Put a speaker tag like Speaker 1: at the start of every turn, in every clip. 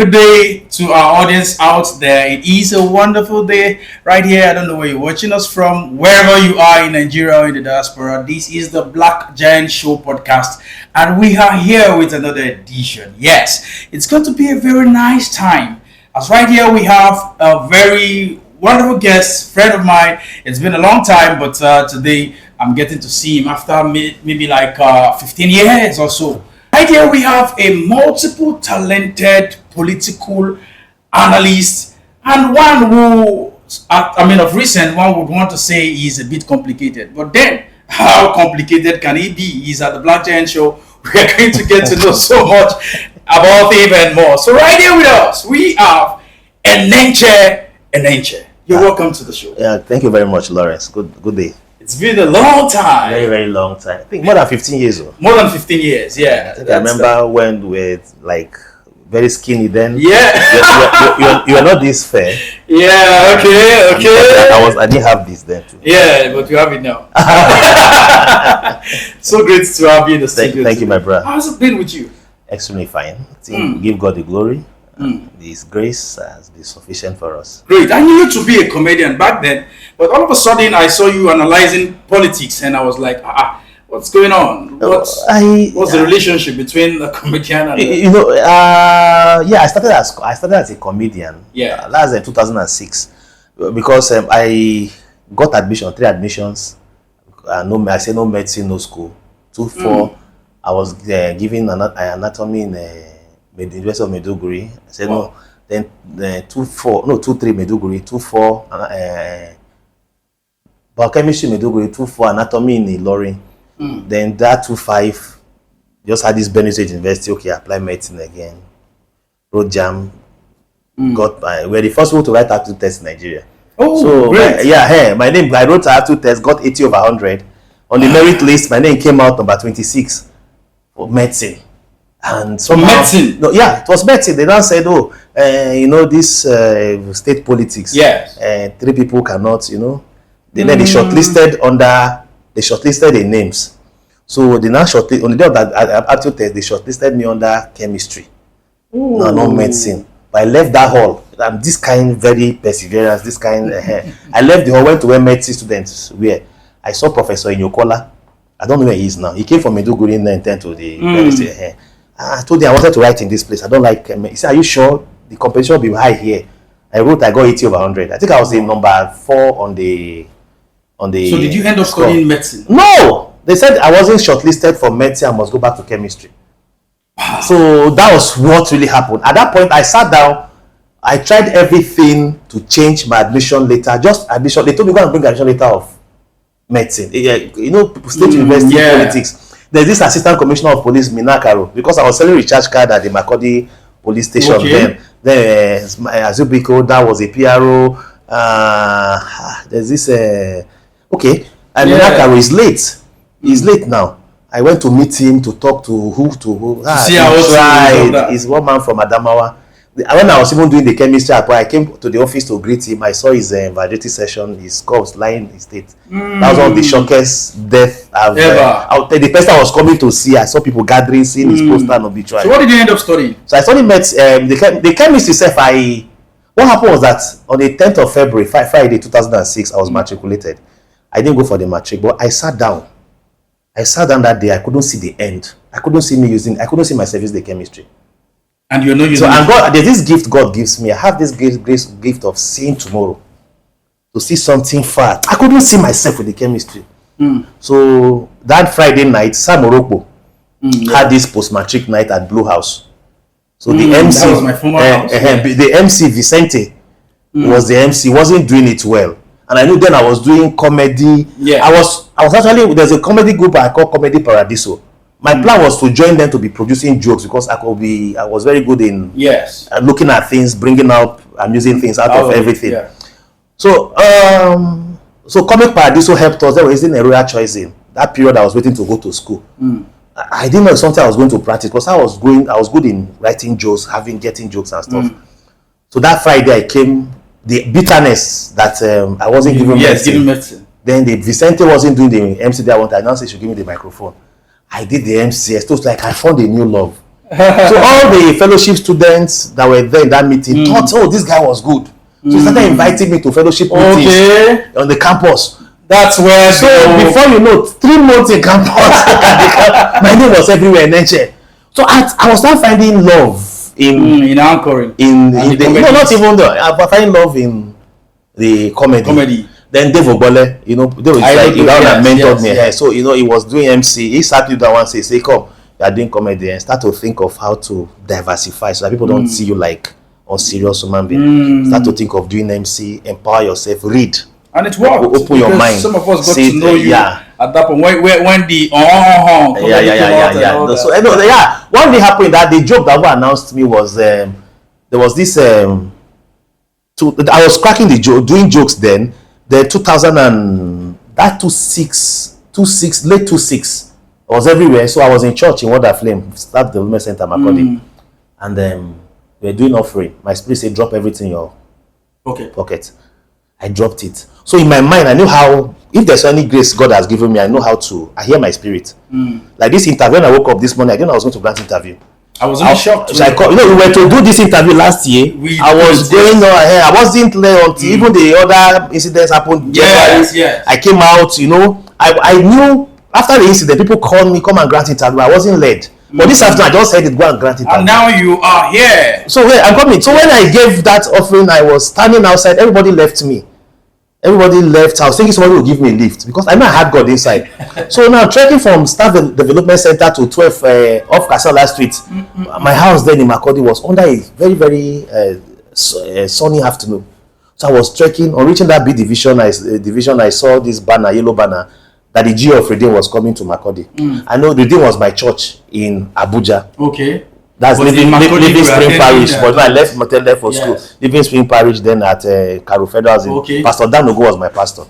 Speaker 1: Good day to our audience out there. It is a wonderful day right here. I don't know where you're watching us from, wherever you are in Nigeria or in the diaspora. This is the Black Giant Show podcast, and we are here with another edition. Yes, it's going to be a very nice time. As right here, we have a very wonderful guest, friend of mine. It's been a long time, but today I'm getting to see him after maybe like 15 years or so. Right here we have a multiple talented political analyst and one who, of recent, one would want to say he's a bit complicated. But then, how complicated can he be? He's at the Black Giant Show. We are going to get to know so much about him and more. So right here with us, we have Enenche. Enenche, you're welcome to the show.
Speaker 2: Yeah, thank you very much, Lawrence. Good day.
Speaker 1: It's been a long time.
Speaker 2: Very, very long time. I think more than 15 years.
Speaker 1: More than 15 years, yeah.
Speaker 2: I remember when we were like very skinny then.
Speaker 1: Yeah.
Speaker 2: You are not this fair.
Speaker 1: Yeah, okay.
Speaker 2: I didn't have this then too.
Speaker 1: Yeah, but you have it now. So great to have you in the studio.
Speaker 2: Thank you, my brother.
Speaker 1: How's it been with you?
Speaker 2: Extremely fine. Give God the glory. His grace has been sufficient for us.
Speaker 1: Great. I knew you to be a comedian back then, but all of a sudden I saw you analyzing politics, and I was like, what's going on? What's the relationship between a comedian and
Speaker 2: I started as a comedian.
Speaker 1: Yeah.
Speaker 2: That's in 2006 because I got three admissions. I said no medicine, no school. 2-4. I was given anatomy in the University of Maiduguri. I said no. Then 2-3 Maiduguri, 2-4 biochemistry Maiduguri, 2-4 anatomy in Ilorin. Then that 2-5 just had this Benue University. Okay, apply medicine again. Road jam. We're the first one to write aptitude test in Nigeria.
Speaker 1: Oh, so great.
Speaker 2: My name. I wrote aptitude test, got 80 over 100. On the merit list, my name came out number 26 for medicine. And somehow,
Speaker 1: medicine?
Speaker 2: No, yeah, it was medicine. They now said, this state politics.
Speaker 1: Yes.
Speaker 2: 3 people cannot, Then they shortlisted the names. So they now shortlisted, on the day of that aptitude test, they shortlisted me under chemistry. No, not medicine. But I left that hall. I'm this kind, very perseverance, this kind. I left the hall, went to where medicine students were. I saw Professor Inyokola. I don't know where he is now. He came from Maiduguri and then to the university. I told him I wanted to write in this place. I don't like. He said, "Are you sure the competition will be high here?" I got 80 over 100. I think I was in number 4 on the. So
Speaker 1: did you end up studying medicine?
Speaker 2: No, they said I wasn't shortlisted for medicine. I must go back to chemistry. Wow. So that was what really happened. At that point, I sat down. I tried everything to change my admission letter. Just admission. They told me go and bring admission letter of medicine. State university politics. There's this assistant commissioner of police, Minakaro, because I was selling recharge card at the Makodi police station then. Then Azubiko, that was a PRO. There's this and Minakaro is late. He's late now. I went to meet him to talk to who.
Speaker 1: See how he tried.
Speaker 2: He's one man from Adamawa. When I was even doing the chemistry, I came to the office to greet him. I saw his validating session. His skull was lying in his state. That was one of the shockest death I've ever. The person I was coming to see, I saw people gathering, seeing his poster and obituary.
Speaker 1: So what did you end up studying?
Speaker 2: So I studied the chemistry itself. What happened was that on the 10th of February, Friday 2006, I was matriculated. I didn't go for the matric, but I sat down. That day. I couldn't see the end. I couldn't see myself use the chemistry.
Speaker 1: And you're not using
Speaker 2: and God, there's this gift God gives me. I have this gift of seeing tomorrow, to see something far. I couldn't see myself with the chemistry. So that Friday night, Sam Morocco had this post-matric night at Blue House. So the MC,
Speaker 1: that was my former house.
Speaker 2: The MC Vicente was the MC. Wasn't doing it well, and I knew then I was doing comedy. Yeah, I was actually, there's a comedy group I call Comedy Paradiso. My plan was to join them to be producing jokes because I was very good in looking at things, bringing up amusing things out of everything. Yeah. So Comic Paradiso helped us. There was a royal choice in that period. I was waiting to go to school. I didn't know something I was going to practice because I was good in writing jokes, getting jokes and stuff. So that Friday I came, the bitterness that I wasn't given medicine. Then the Vicente wasn't doing the MC that I wanted. I now said she should give me the microphone. I did the MC. It was like I found a new love. So all the fellowship students that were there in that meeting thought, oh, this guy was good. So he started inviting me to fellowship meetings on the campus.
Speaker 1: That's where.
Speaker 2: So before you know, 3 months in campus, my name was everywhere in Enenche. So I was not finding love in
Speaker 1: anchoring.
Speaker 2: No, not even though. I was finding love in the comedy. Then Dave Ogbole, Dave was like the guy that mentored me. Yes. So he was doing MC. He sat with that one say, come, you are doing comedy, and start to think of how to diversify so that people don't see you like unserious human being. Start to think of doing MC, empower yourself, read.
Speaker 1: And it worked.
Speaker 2: Open your mind.
Speaker 1: Some of us got to know you at that point. When the
Speaker 2: So one thing happened that the joke that was announced to me was there was this I was cracking the joke, doing jokes then. The 2000 and that 26 late 26 I was everywhere. So I was in church in Water Flame, Staff Development Center, Makodi, and we were doing offering. My spirit said, drop everything in your pocket. I dropped it. So in my mind, I knew how, if there's any grace God has given me, I know how to, I hear my spirit. Like this interview, when I woke up this morning, I didn't know I was going to grant interview.
Speaker 1: I was really shocked.
Speaker 2: So we were to do this interview last year. I was going on ahead. I wasn't there until even the other incidents happened.
Speaker 1: Yes.
Speaker 2: I came out, I knew after the incident, people called me, come and grant interview. I wasn't led. But this afternoon, I just said it, go and grant interview.
Speaker 1: And now you are here.
Speaker 2: So I'm coming. So when I gave that offering, I was standing outside. Everybody left me. Everybody left. I was thinking somebody would give me a lift because I know I had God inside. So now trekking from Staff Development Center to 12 off Kasala Street, my house then in Makodi was under a very, very sunny afternoon. So I was trekking. On reaching that B division, I saw this banner, yellow banner, that the G of Redeem was coming to Makodi. I know Redeem was my church in Abuja.
Speaker 1: Okay.
Speaker 2: That's Living Spring Parish, but when I left Motel for school, Living Spring Parish, then at Caro Federals, Pastor Dan Ogo was my pastor.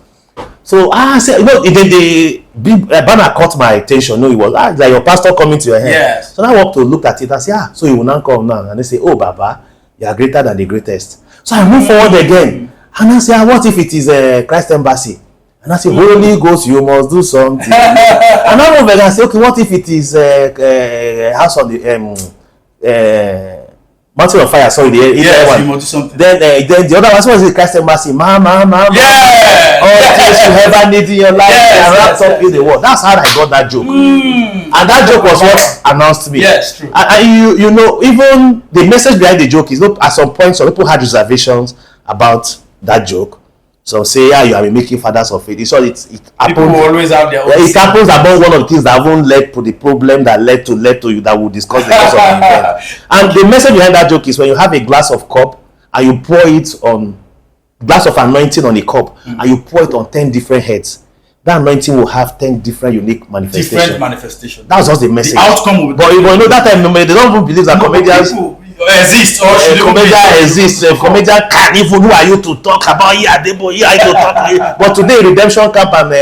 Speaker 2: So I said, the big banner caught my attention. No, it was like your pastor coming to your head.
Speaker 1: Yes.
Speaker 2: So I walked to look at it and say, so he will now come now. And they say, oh, Baba, you are greater than the greatest. So I move forward again. And I say, what if it is Christ Embassy? And I say, Holy Ghost, you must do something. And I move again and say, okay, what if it is House on the Mountain of Fire, sorry, the
Speaker 1: one. You must do something.
Speaker 2: Then the other one was the Christ Embassy. Mama. All things you ever need in your life, and wrapped up in the world. That's how I got that joke. And that joke was what announced me.
Speaker 1: Yes, true.
Speaker 2: And even the message behind the joke is, at some point, some people had reservations about that joke. So say, you have been making fathers of faith. So it happens.
Speaker 1: People always have their own.
Speaker 2: It happens about one of the things that haven't led to the problem that led to you that we'll discuss the cause of the event. And the message behind that joke is when you have a glass of cup and you pour it on glass of anointing on a cup and you pour it on 10 different heads, that anointing will have 10 different unique manifestations. That's just the message.
Speaker 1: The outcome will be
Speaker 2: but that time they don't even believe that comedians
Speaker 1: exist or
Speaker 2: comedian exists. Comedian can even, who are you to talk about but today redemption camp and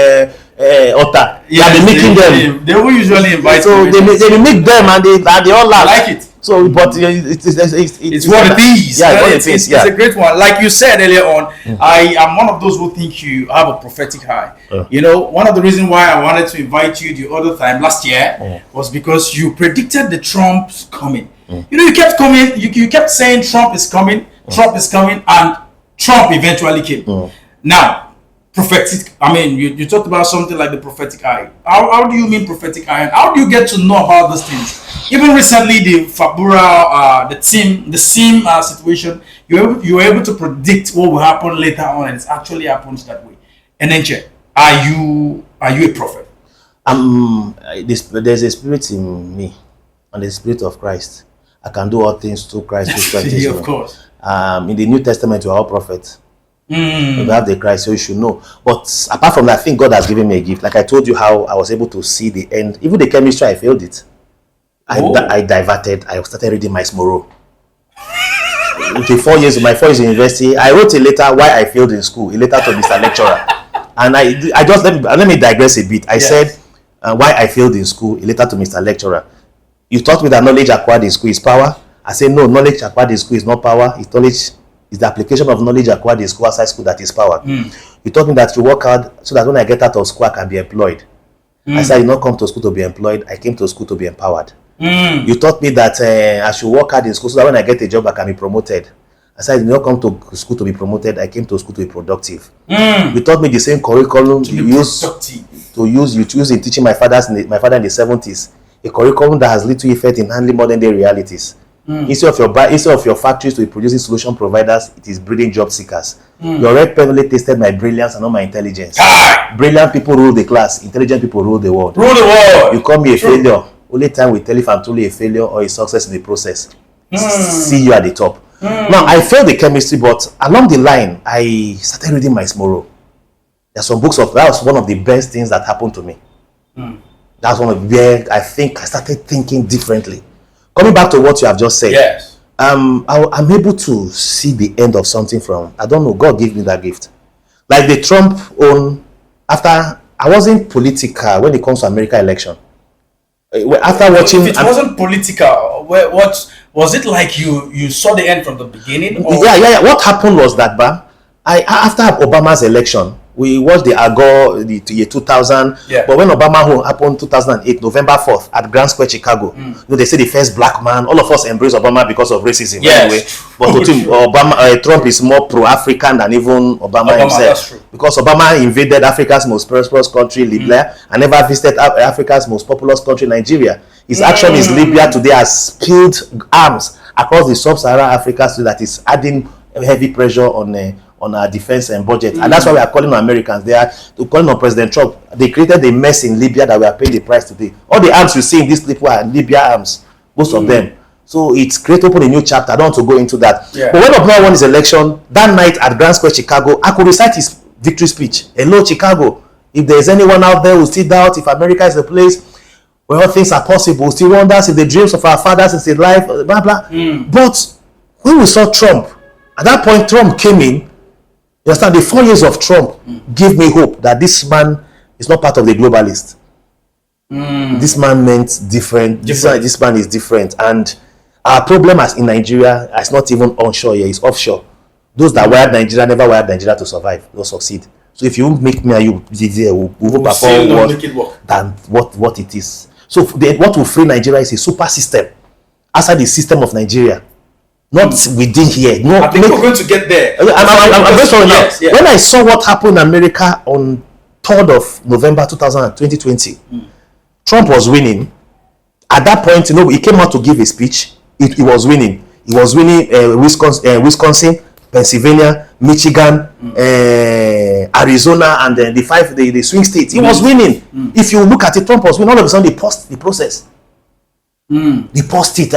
Speaker 2: Otta, they making them.
Speaker 1: They will usually invite.
Speaker 2: So they make them and they all laugh.
Speaker 1: I like it.
Speaker 2: So, but it's
Speaker 1: what it is.
Speaker 2: Yeah, what it is.
Speaker 1: It's a great one. Like you said earlier on, I am one of those who think you have a prophetic eye. One of the reasons why I wanted to invite you the other time last year was because you predicted the Trump's coming. You kept coming. You kept saying Trump is coming, and Trump eventually came. Now, prophetic. I mean, you talked about something like the prophetic eye. How do you mean prophetic eye? And how do you get to know about those things? Even recently, the Fabura, the SIM situation, you were able to predict what will happen later on, and it actually happens that way. Enenche, are you a prophet?
Speaker 2: There's a spirit in me, and the spirit of Christ. I can do all things through Christ who strengthens me.
Speaker 1: Of course.
Speaker 2: In the New Testament, we are all prophets. We have the Christ, so you should know. But apart from that, I think God has given me a gift. Like I told you how I was able to see the end. Even the chemistry, I failed it. I diverted. I started reading my Moro. My 4 years in university, I wrote a letter why I failed in school. A letter to Mr. Lecturer. And I just let me digress a bit. I said why I failed in school. A letter to Mr. Lecturer. You taught me that knowledge acquired in school is power. I say no, knowledge acquired in school is not power. It's knowledge. It's the application of knowledge acquired in school outside school that is power. You taught me that you work hard so that when I get out of school I can be employed. I said I did not come to school to be employed. I came to school to be empowered. You taught me that I should work hard in school so that when I get a job, I can be promoted. I said, I did not come to school to be promoted. I came to school to be productive. You taught me the same curriculum you use in teaching my father in the 70s. A curriculum that has little effect in handling modern day realities. Instead of your factories to be producing solution providers, it is breeding job seekers. Your red pen only tasted my brilliance and not my intelligence. Brilliant people rule the class. Intelligent people rule the world. You call me a failure. Only time will tell if I'm truly a failure or a success in the process. See you at the top. Now, I failed the chemistry, but along the line, I started reading my Smoro. There's some books that was one of the best things that happened to me. That's one of where I think I started thinking differently. Coming back to what you have just said,
Speaker 1: Yes.
Speaker 2: I'm able to see the end of something from, I don't know, God gave me that gift. Like the Trump own, after, I wasn't political when it comes to American election. After watching...
Speaker 1: If it wasn't political, what was it like you saw the end from the beginning? Or?
Speaker 2: Yeah. What happened was that, after Obama's election, we watched the Agor, the year 2000.
Speaker 1: Yeah.
Speaker 2: But when Obama happened 2008, November 4th, at Grand Square, Chicago, they say the first black man. All of us embrace Obama because of racism.
Speaker 1: Yes.
Speaker 2: Anyway. But Trump is more pro-African than even Obama himself.
Speaker 1: That's true.
Speaker 2: Because Obama invaded Africa's most prosperous country, Libya, and never visited Africa's most populous country, Nigeria. His action in Libya today has spilled arms across the sub-Saharan Africa, so that is adding heavy pressure on our defense and budget. And that's why we are calling on Americans. They are calling on President Trump. They created a mess in Libya that we are paying the price today. All the arms you see in these people are Libya arms, most of them. So it's great to open a new chapter. I don't want to go into that.
Speaker 1: Yeah.
Speaker 2: But when Obama won his election, that night at Grand Square, Chicago, I could recite his victory speech. Hello, Chicago. If there is anyone out there who still doubt if America is the place where all things are possible, still wonders if the dreams of our fathers is in life, blah, blah. But when we saw Trump, at that point, Trump came in. You understand? The 4 years of Trump gave me hope that this man is not part of the globalist. This man meant different. This man is different. And our problem as in Nigeria is not even onshore here, it's offshore. Those that wired Nigeria never wired Nigeria to survive, not succeed. So if you make me and you we will perform than what it is. So what will free Nigeria is a super system outside the system of Nigeria. Not within here. No,
Speaker 1: I think we're going to get there.
Speaker 2: I'm very sorry now.
Speaker 1: Yes.
Speaker 2: When I saw what happened in America on 3rd of November 2020, Trump was winning. At that point, he came out to give a speech. He was winning. He was winning Wisconsin, Pennsylvania, Michigan, Arizona, and then the swing states. He was winning. If you look at it, Trump was winning. All of a sudden, they paused the process. They paused it,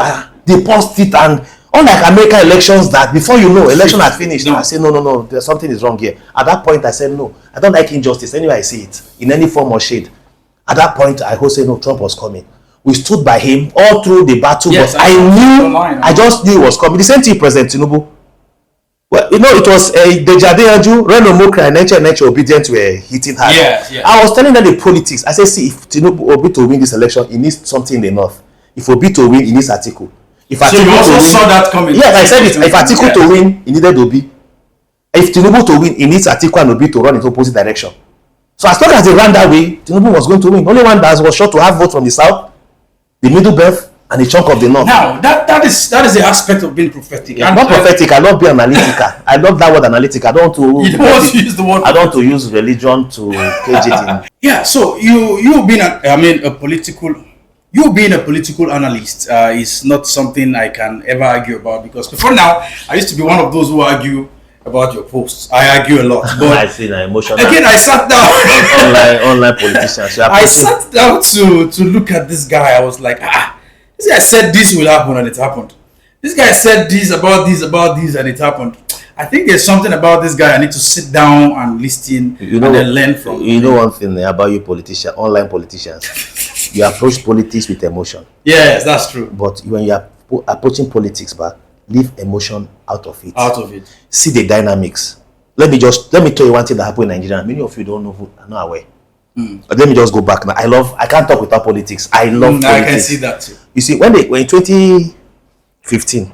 Speaker 2: and unlike American elections that before you know, election had finished. I say, no, there's something is wrong here. At that point, I said, no, I don't like injustice. Anyway, I see it in any form or shade. At that point, I would say, no, Trump was coming. We stood by him all through the battle,
Speaker 1: yes,
Speaker 2: but I just knew it was coming. The same thing, President Tinubu. Well, it was Dejadeju, Reno Mokra, and Enenche obedient were hitting hard.
Speaker 1: Yeah.
Speaker 2: I was telling them the politics. I said, see, if Tinubu Obi to win this election, he needs something in the north. If Obi to win, he needs Atiku. If
Speaker 1: so you also saw that coming.
Speaker 2: Yes, I said it. If Atiku to win, he needed Obi. If Tinubu to win, he needs Atiku and Obi to run in opposite direction. So as long as they ran that way, Tinubu was going to win. Only one that was sure to have votes from the south, the middle belt, and a chunk of the north.
Speaker 1: Now that is the aspect of being prophetic.
Speaker 2: I'm not prophetic. I love being analytical. I love that word analytic. I don't want to.
Speaker 1: You don't want to use the word.
Speaker 2: I don't want to use religion to cage it in.
Speaker 1: Yeah. So you being a political. You being a political analyst is not something I can ever argue about, because before now I used to be one of those who argue about your posts. I argue a lot. But
Speaker 2: I see now emotional.
Speaker 1: Again, I sat down.
Speaker 2: online politicians.
Speaker 1: I sat down to look at this guy. I was like, this guy said this will happen and it happened. This guy said this, and it happened. I think there's something about this guy I need to sit down and listen and then learn from.
Speaker 2: You know one thing about you politicians, online politicians. You approach politics with emotion.
Speaker 1: Yes, that's true.
Speaker 2: But when you are approaching politics, leave emotion out of it.
Speaker 1: Out of it.
Speaker 2: See the dynamics. Let me tell you one thing that happened in Nigeria. Many of you don't know who are not aware. But let me just go back now. I can't talk without politics. I love politics.
Speaker 1: I can see that too.
Speaker 2: You see, when in 2015,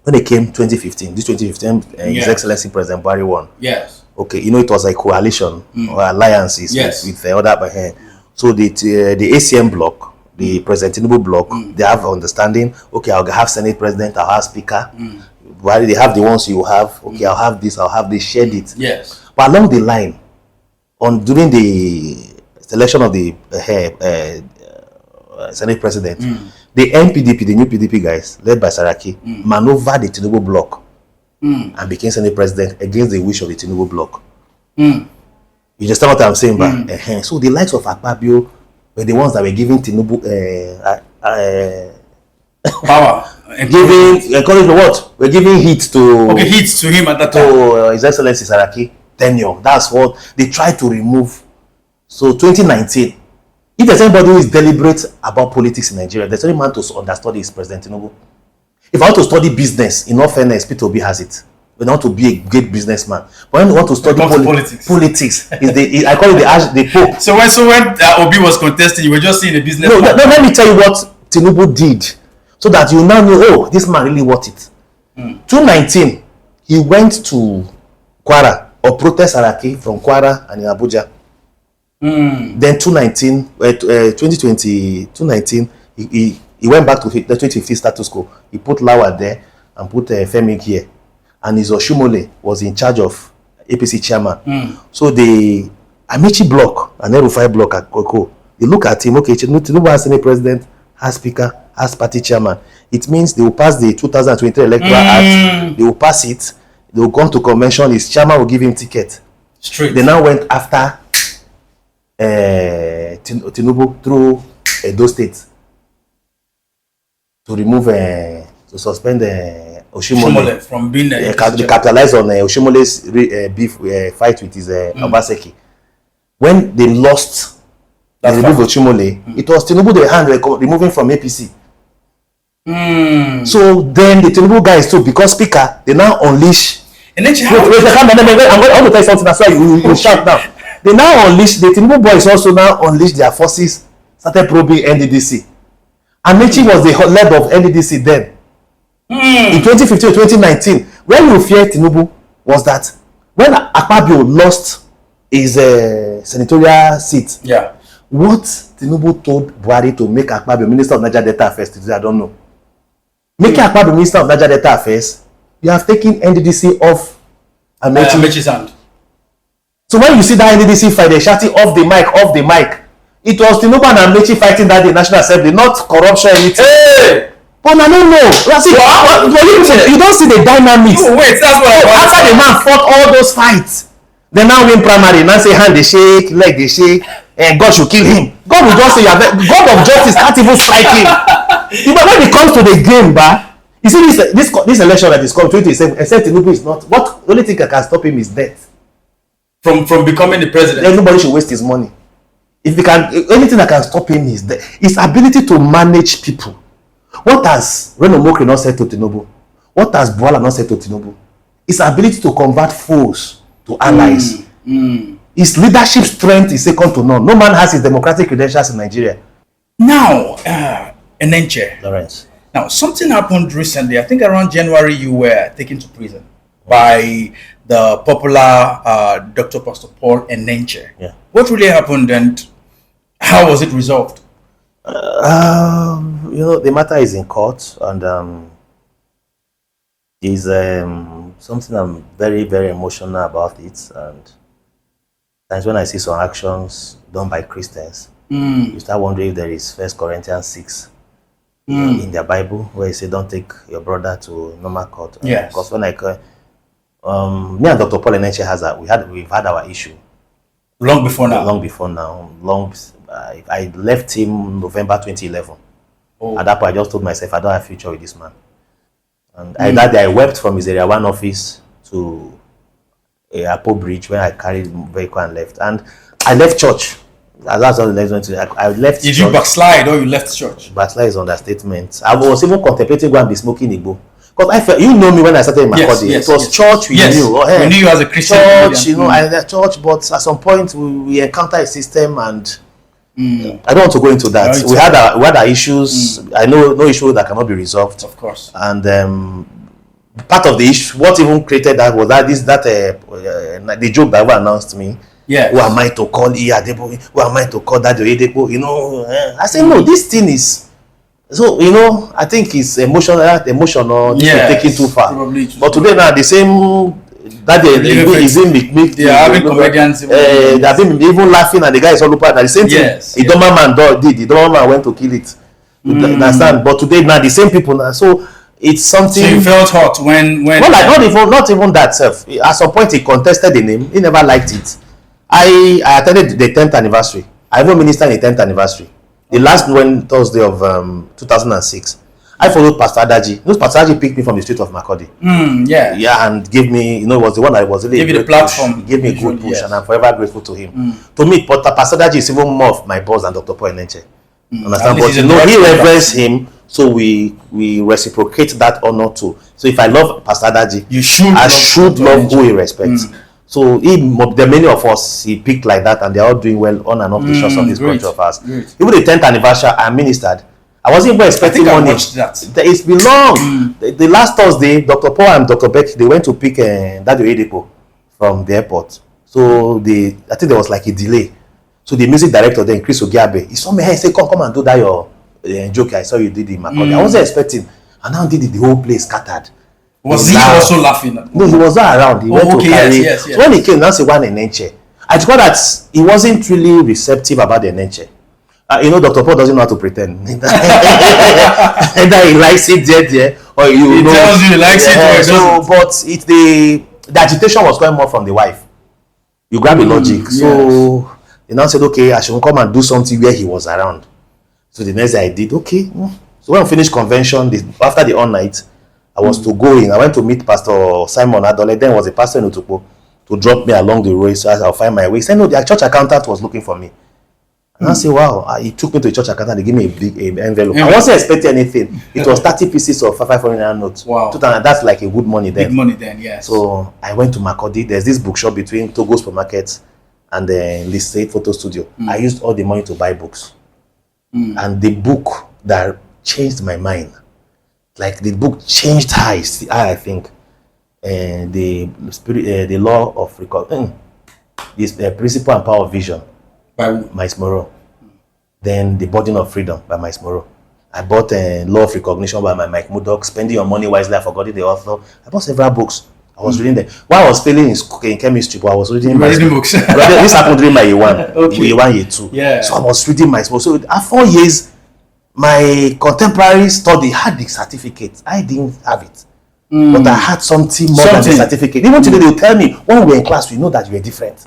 Speaker 2: when they came 2015, His Excellency President Buhari won.
Speaker 1: Yes.
Speaker 2: Okay, it was a coalition or alliances with the other. So the ACM bloc, the President Tinubu block. They have understanding. Okay, I'll have Senate President, I'll have Speaker. While they have the ones you have, okay, I'll have this, shared it.
Speaker 1: Yes.
Speaker 2: But along the line, during the selection of the Senate President, the NPDP, the new PDP guys, led by Saraki, maneuvered the Tinubu block and became Senate President against the wish of the Tinubu block. You understand what I'm saying? So the likes of Akpabio were the ones that were giving Tinubu
Speaker 1: power.
Speaker 2: Giving encouragement. What? We're giving hits to
Speaker 1: him at that time.
Speaker 2: To His Excellency Saraki tenure. That's what they tried to remove. So 2019, if there's anybody who is deliberate about politics in Nigeria, there's only man to understudy is President Tinubu. If I want to study business, in all fairness, Peter Obi has it. We want to be a great businessman. But when we want to study politics is I call it the Pope.
Speaker 1: So when Obi was contesting, you were just seeing the business.
Speaker 2: No, let me tell you what Tinubu did, so that you now know, oh, this man really worth it. 2019, he went to Kwara or protest Saraki from Kwara and in Abuja. Then 2019, he went back to the 2015 status quo. He put Lawa there and put Femi here. And his Oshimole was in charge of APC chairman. So the Amici block and Erufai block at Koko, they look at him, okay, Tinubu has Senate President, has Speaker, has party chairman. It means they will pass the 2023 Electoral Act, they will pass it, they will come to convention, his chairman will give him ticket.
Speaker 1: Straight.
Speaker 2: They now went after Tinubu through Edo State to remove, to suspend Oshimole
Speaker 1: from being
Speaker 2: they capitalized on Oshimole's beef fight with his Obaseki. When they lost, they removed Oshimole. It was Tinubu the hand removing from APC. So then the Tinubu guys too, because Speaker, they now unleash. And then I'm going to tell you something. That's why you shout now. They now unleash, the Tinubu boys also now unleash their forces, started probing NDDC. Amechi was the lead of NDDC then. In 2015 or 2019, when you fear Tinubu was that when Akpabio lost his senatorial seat, what Tinubu told Buhari to make Akpabio Minister of Niger Delta Affairs today, I don't know. Making Akpabio Minister of Niger Delta Affairs, you have taken NDDC off Amechi's hand. So when you see that NDDC fight, they shouting off the mic. It was Tinubu and Amechi fighting that in the National Assembly, not corruption anything. Hey! But I don't know. See, you don't see the dynamics.
Speaker 1: Oh, wait, that's what
Speaker 2: after the man fought all those fights, they now win primary. Now say hand they shake, leg they shake, and God should kill him. God will just say, God of justice can't even strike him. But when it comes to the game, you see this election that is called 2027, except Tinubu is not. What the only thing that can stop him is death.
Speaker 1: From becoming the president.
Speaker 2: Everybody should waste his money. If he can, anything that can stop him is death. His ability to manage people. What has Reno Mokri not said to Tinubu? What has Boala not said to Tinubu? His ability to convert foes to allies. His leadership strength is second to none. No man has his democratic credentials in Nigeria.
Speaker 1: Now, Enenche.
Speaker 2: Lawrence.
Speaker 1: Now, something happened recently. I think around January you were taken to prison by the popular Dr. Pastor Paul Enenche.
Speaker 2: Yeah.
Speaker 1: What really happened and how was it resolved?
Speaker 2: The matter is in court and is something I'm very, very emotional about it. And times when I see some actions done by Christians, you start wondering if there is 1 Corinthians 6 in their Bible where it says, don't take your brother to normal court.
Speaker 1: Yes.
Speaker 2: Because when me and Dr. Paul Enenche we've had our issue.
Speaker 1: Long before now.
Speaker 2: I left him November 2011. At that point, I just told myself I don't have a future with this man. And that day I wept from his area 1 office to Apple Bridge when I carried the vehicle and left. And I left church. That's what the next one. I left.
Speaker 1: Did you backslide or you left church?
Speaker 2: Backslide is understatement. I was even contemplating going and be smoking Igbo. Because I felt, you know me when I started in my body. It was church we knew.
Speaker 1: We knew you as a Christian.
Speaker 2: Church, I left church, but at some point we encountered a system and I don't want to go into that. We had our issues. I know no issue that cannot be resolved.
Speaker 1: Of course.
Speaker 2: And part of the issue, what even created that was the joke that ever announced me.
Speaker 1: Yeah.
Speaker 2: Who am I to call Iyadebo? Who am I to call Daddy Oyedepo? You know, I say no. This thing is. So you know, I think it's emotional. This is taking too far. But today now the same that is in
Speaker 1: they are having comedians.
Speaker 2: They have been even laughing, and the guy is all over. The same thing. The Idoma man did. The Idoma man went to kill it. You understand? But today now the same people now. So it's something.
Speaker 1: So you felt hot when.
Speaker 2: Well, like not even that self. At some point he contested the name. He never liked it. I attended the 10th anniversary. I even ministered in the 10th anniversary. The last Thursday of 2006, I followed Pastor Adaji. You know, Pastor Adaji picked me from the street of Makurdi. Yeah, and gave me, you know, it was the one that was really
Speaker 1: gave you the platform.
Speaker 2: He gave me a good push, and I'm forever grateful to him. To me, Pastor Adaji is even more of my boss than Dr. Paul Enenche. Understand? But you know, he reveres him, so we reciprocate that honor too. So if I love Pastor Adaji, I should love who he respects. So the many of us he picked like that, and they're all doing well on and off the shores of this country of ours. Even the 10th anniversary, I ministered. I wasn't even expecting money. It's been long. The last Thursday, Dr. Paul and Dr. Beck, they went to pick Daddy Oyedepo from the airport. So I think there was like a delay. So the music director then, Chris Ogiabe, he saw me here and said, come and do that your joke I saw you did in Makurdi. I wasn't expecting. And now did it, the whole place scattered.
Speaker 1: Was he also laughing?
Speaker 2: No, he was not around. He went to carry. Yes. So when he came, now say one Enenche. I thought that he wasn't really receptive about the Enenche. You know, Dr. Paul doesn't know how to pretend. Either he likes it there, or he
Speaker 1: tells you he likes it, or he doesn't.
Speaker 2: But it's the agitation was coming more from the wife. You grab the logic. So he now said, okay, I should come and do something where he was around. So the next day I did, okay. So when I finished convention, after the all night, I was to go in. I went to meet Pastor Simon Adole. Then was a pastor in Otukpo to drop me along the road so I'll find my way. He said, no, the church accountant was looking for me. And I said, wow. He took me to the church accountant. They gave me a big envelope. I wasn't expecting anything. It was 30 pieces of 500 notes.
Speaker 1: Wow.
Speaker 2: That's like a good money then.
Speaker 1: Big money then, yes.
Speaker 2: So I went to Makurdi. There's this bookshop between Togo Supermarket and the Listate Photo Studio. I used all the money to buy books. And the book that changed my mind, like the book changed how I think, the law of recognition, this principle and power of vision by Miles Moreau. Then the burden of freedom by Miles Moreau. I bought law of recognition by Mike Murdoch. Spending your money wisely. I forgot the author. I bought several books. I was reading them while I was failing in chemistry, but I was reading my books. This happened during my year one, year 1, year 2.
Speaker 1: Yeah.
Speaker 2: So I was reading my books. So after 4 years, my contemporary study had the certificate. I didn't have it, but I had something more than the certificate. Even today, they will tell me when we were in class, we know that you were different.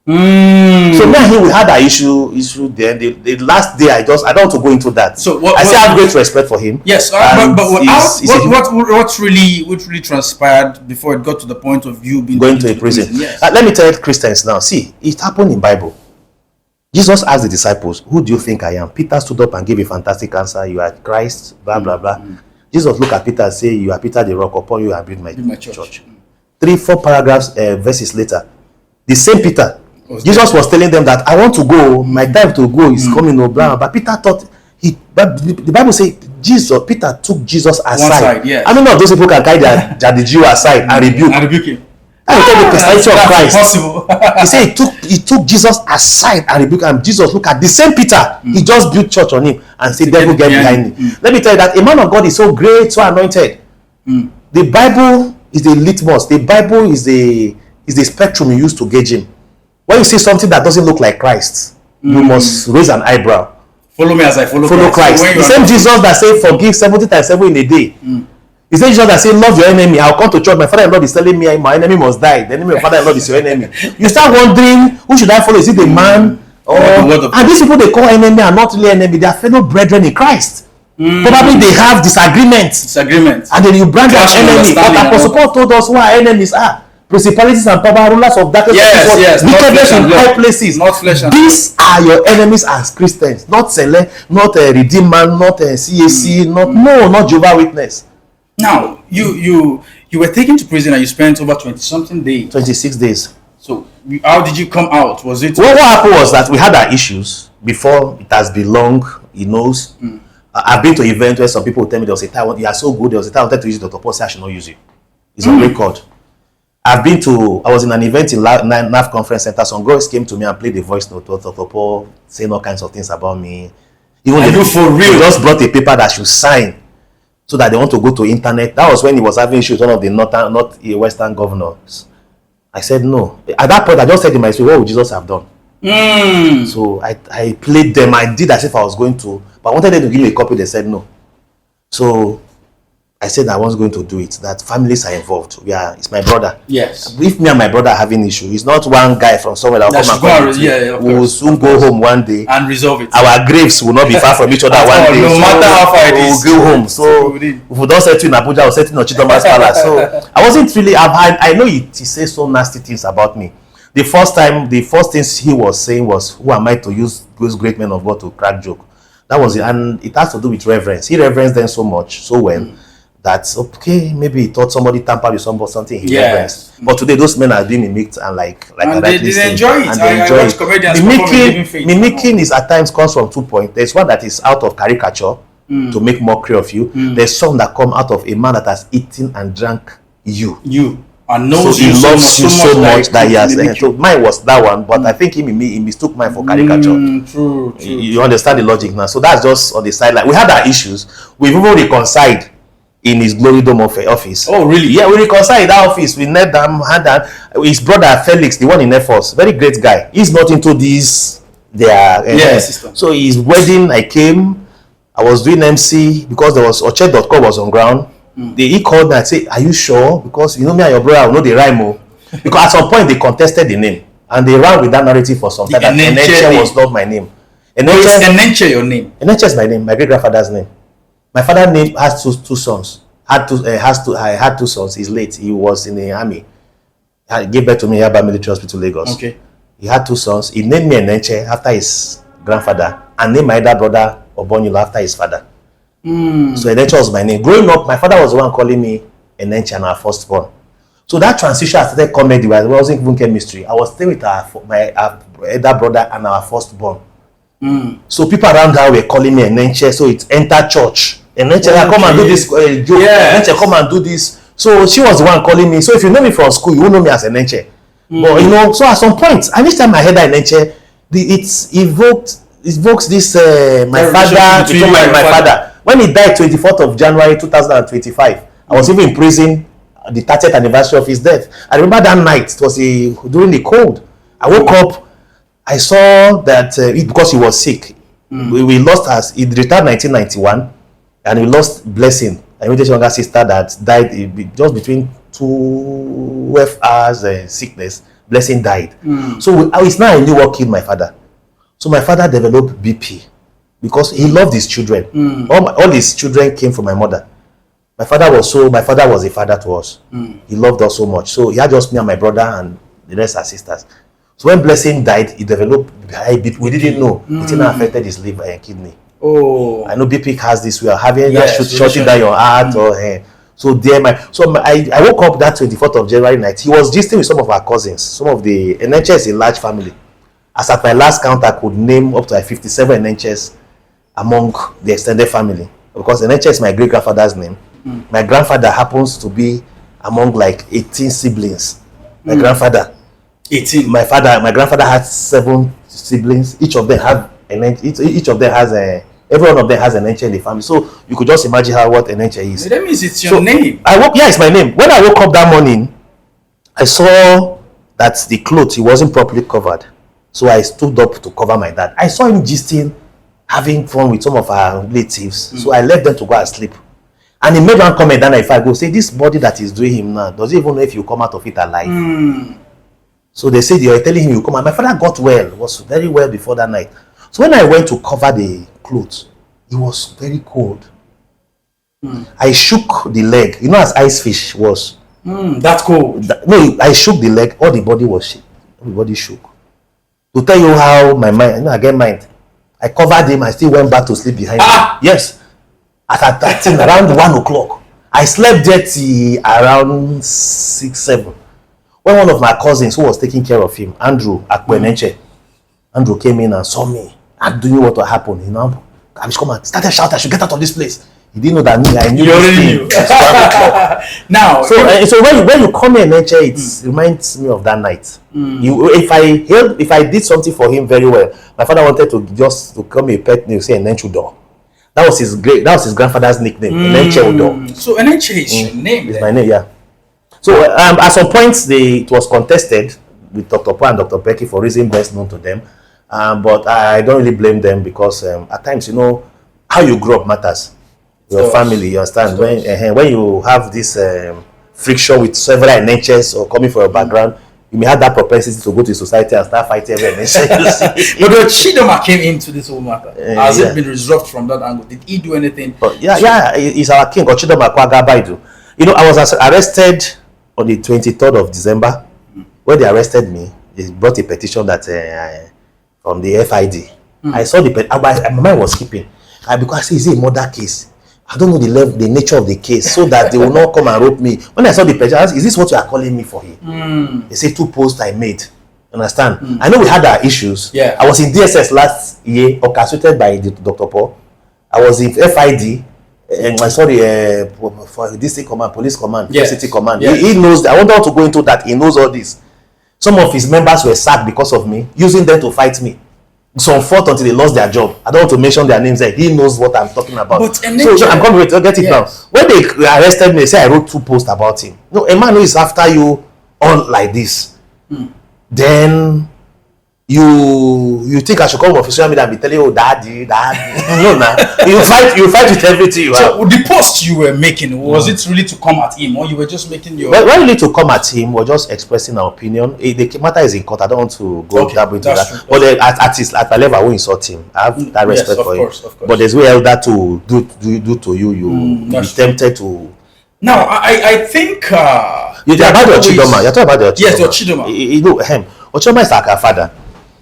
Speaker 2: So now here we had that issue there. The last day, I don't want to go into that. So I still have great respect for him.
Speaker 1: Yes, but what really transpired before it got to the point of you being
Speaker 2: going to a prison? Yes. Let me tell Christians now. See, it happened in Bible. Jesus asked the disciples, "Who do you think I am?" Peter stood up and gave a fantastic answer. You are Christ. Blah blah blah. Jesus looked at Peter and said, "You are Peter the rock. Upon you I build my church." 3-4 paragraphs, verses later, the same Peter. Jesus was telling them that I want to go, my time to go is coming, blah, but Peter thought the Bible says Peter took Jesus aside. Yes. I don't know if those people can carry the Jew aside and rebuke him. I tell the personality of Christ. Impossible. He said he took Jesus aside and rebuked him. Jesus look at the same Peter. He just built church on him and said, "Devil, get behind me." Let me tell you that a man of God is so great, so anointed. The Bible is the litmus. The Bible is the spectrum you use to gauge him. When you see something that doesn't look like Christ, you must raise an eyebrow.
Speaker 1: Follow me as I follow
Speaker 2: Christ. The same Jesus that said forgive 70 times 7 in a day. The same Jesus that said love your enemy. I'll come to church. My father-in-law is telling me my enemy must die. The enemy of my father-in-law is your enemy. You start wondering, who should I follow? Is it the man? And these people they call enemy are not really enemy. They are fellow brethren in Christ. Probably they have disagreements. And then you brand them enemy. But Apostle Paul told us who our enemies are. Principalities and power, rulers of darkness, wickedness in high places.
Speaker 1: Not flesh and
Speaker 2: These are your enemies as Christians, not Sele, not a Redeemer, not a CAC, not Jehovah's Witness.
Speaker 1: Now, you were taken to prison and you spent over 20-something days.
Speaker 2: 26 days.
Speaker 1: So, how did you come out? Was it?
Speaker 2: Well, what happened was that we had our issues before. It has been long. He knows. I've been to events where some people tell me there was a time you are so good. There was a time I wanted to use Dr. Paul. Say I should not use you. It's on record. I was in an event in NAF Conference Center. Some girls came to me and played the voice note, saying all kinds of things about me. Even they just brought a paper that should sign so that they want to go to internet. That was when he was having issues with one of the not Western governors. I said no. At that point, I just said to myself, what would Jesus have done? So I played them. I did as if I was going to, but I wanted them to give me a copy. They said no. So I said I was going to do it. That families are involved. It's my brother.
Speaker 1: Yes.
Speaker 2: If me and my brother are having issue, it's not one guy from somewhere that will come and we will soon go home one day
Speaker 1: and resolve it.
Speaker 2: Our graves will not be far from each other one day.
Speaker 1: No matter how far it is,
Speaker 2: we'll go home. So if we don't settle in Abuja, we'll settle in Ochitoma's palace. So I wasn't really. I know he says so nasty things about me. The first things he was saying was, "Who am I to use those great men of God to crack joke?" That was it, and it has to do with reverence. He reverenced them so much, so well. That's okay. Maybe he thought somebody tampered with something he reverenced. But today, those men are being mimicked and like
Speaker 1: and they enjoy it.
Speaker 2: And they enjoy it. Mimicking is at times comes from 2 points. There's one that is out of caricature to make mockery of you. There's some that come out of a man that has eaten and drank you.
Speaker 1: And knows
Speaker 2: he loves you so much that he has. So mine was that one, but I think he mistook mine for caricature.
Speaker 1: True.
Speaker 2: You understand the logic now. So that's just on the sideline. We had our issues. We've even reconciled in his Glory Dome office.
Speaker 1: Oh, really?
Speaker 2: Yeah, we reconciled in that office. We met them, his brother Felix, the one in Air Force, very great guy. He's not into these.
Speaker 1: System.
Speaker 2: So his wedding, I came. I was doing MC because there was Oche.com was on ground. He called me and said, "Are you sure? Because you know me and your brother know the rhyme." Because at some point they contested the name and they ran with that narrative for some time. That Enenche was not my name.
Speaker 1: Is Enenche your name?
Speaker 2: Enenche is my name. My great grandfather's name. My father's name has two sons. I had two sons. He's late. He was in the army. He gave birth to me here by Military Hospital, Lagos.
Speaker 1: Okay.
Speaker 2: He had two sons. He named me Enenche after his grandfather and named my elder brother Obonyulo after his father. So Enenche was my name. Growing up, my father was the one calling me Enenche and our firstborn. So that transition, I started comedy, but it wasn't even chemistry. I was staying with my elder brother and our firstborn. So people around her were calling me Enenche. So it entered church. Enenche, come and do this joke. Enenche, come and do this. So she was the one calling me. So if you know me from school, you won't know me as Enenche. But so at some point, and each time I heard that Enenche, it evokes this my father to my father. When he died 24th of January 2025, I was even in prison the 30th anniversary of his death. I remember that night. It was during the cold. I woke up. I saw that because he was sick. We lost he retired 1991, and we lost Blessing, an immediate younger sister that died just between 12 hours sickness. Blessing died. So it's now I knew what killed my father. So my father developed BP because he loved his children. All his children came from my mother. My father was a father to us. He loved us so much. So he had just me and my brother and the rest are sisters. So when Blessing died, he developed high BP. We didn't know. It now affected his liver and kidney.
Speaker 1: Oh,
Speaker 2: I know BP has this way of having shutting down your heart or so I woke up that 24th of January night. He was gisting with some of our cousins. Some of the Enenche is a large family. As at my last count, I could name up to 57 Enenches among the extended family. Because Enenche is my great grandfather's name. My grandfather happens to be among like 18 siblings. My grandfather.
Speaker 1: 18.
Speaker 2: My grandfather had 7 siblings. Each of them have each of them has every one of them has an Enenche in the family. So you could just imagine what an Enenche is.
Speaker 1: That means it's your name.
Speaker 2: It's my name. When I woke up that morning, I saw that the clothes, he wasn't properly covered. So I stood up to cover my dad. I saw him gisting, having fun with some of our relatives. So I left them to go and sleep. And he made one comment, and if I go say, this body that is doing him now, does he even know if you come out of it alive? So they said, you're telling him you come out. My father got well, was very well before that night. So when I went to cover the clothes, it was very cold. I shook the leg, as ice fish was.
Speaker 1: That's cold.
Speaker 2: I shook the leg, all the body was shaking. Everybody shook. To tell you how my mind, I get mind. I covered him, I still went back to sleep behind him. Yes. At that around 1 o'clock. I slept there till around 6, 7. When one of my cousins who was taking care of him, Andrew Enenche, Andrew came in and saw me. I don't know what will happen. I was come and started shouting, I should get out of this place. He didn't know that me. I knew
Speaker 1: You
Speaker 2: this
Speaker 1: already
Speaker 2: thing.
Speaker 1: knew. Now,
Speaker 2: So when you come here, Enenche, it reminds me of that night. If I did something for him very well, my father wanted to come a pet name, say Enenche Udo. That was his grandfather's nickname, Enenche Udo.
Speaker 1: So Enenche is your name.
Speaker 2: It's my name, yeah. So at some points it was contested with Dr. Po and Dr. Becky for reasons best known to them. But I don't really blame them because at times, how you grow up matters. Your family, you understand? When you have this friction with several Enenches or coming from your background, you may have that propensity to go to society and start fighting every Enenche.
Speaker 1: But the Chidoma came into this whole matter. Has it been resolved from that angle? Did he do anything?
Speaker 2: He's our king, Ochidoma Kwagabaidu. I was arrested on the 23rd of December. When they arrested me, they brought a petition that from the FID. I saw the petition. My mind was skipping because I say, is it a murder case? I don't know the nature of the case, so that they will not come and rope me. When I saw the petition, I said, is this what you are calling me for here? They say 2 posts I made. Understand? I know we had our issues.
Speaker 1: Yeah.
Speaker 2: I was in DSS last year, orchestrated by Dr. Paul. I was in FID. For district command, police command, city command.
Speaker 1: Yes.
Speaker 2: He knows. I don't want to go into that. He knows all this. Some of his members were sacked because of me, using them to fight me. Some fought until they lost their job. I don't want to mention their names. He knows what I'm talking about.
Speaker 1: But
Speaker 2: so I'm going to get it now. When they arrested me, they said I wrote 2 posts about him. No, a man who is after you on like this, then you think I should come on social media and be telling you, daddy. No, nah. You fight with everything you have.
Speaker 1: So the post you were making, was it really to come at him, or you were just making your...
Speaker 2: Well, really to come at him, or just expressing our opinion. The matter is in court. I don't want to go into that. But at my level, I won't insult him. I have that respect for him. Of course. But there's way elder to do to you. You be tempted to...
Speaker 1: Now, I think...
Speaker 2: You're about your Chidoma. You're talking about your Chidoma.
Speaker 1: Yes, your Chidoma.
Speaker 2: Ochidoma is like our father.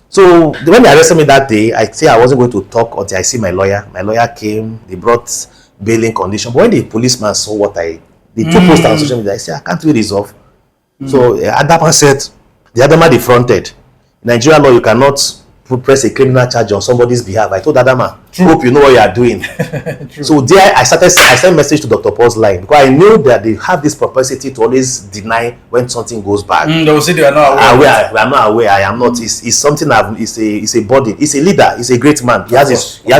Speaker 2: So when they arrested me that day, I say I wasn't going to talk until I see my lawyer. My lawyer came. They brought bailing condition. But when the policeman saw what the 2 posts on social media, I said, I can't really resolve. So Adama said, the Adama defronted. In Nigerian law, you cannot press a criminal charge on somebody's behalf. I told Adama, hope you know what you are doing. So there I sent message to Dr. Paul's line because I knew that they have this propensity to always deny when something goes bad.
Speaker 1: They will say they are not aware.
Speaker 2: We are not aware. I am not. It's something it's a body. It's a leader. It's a great man. He has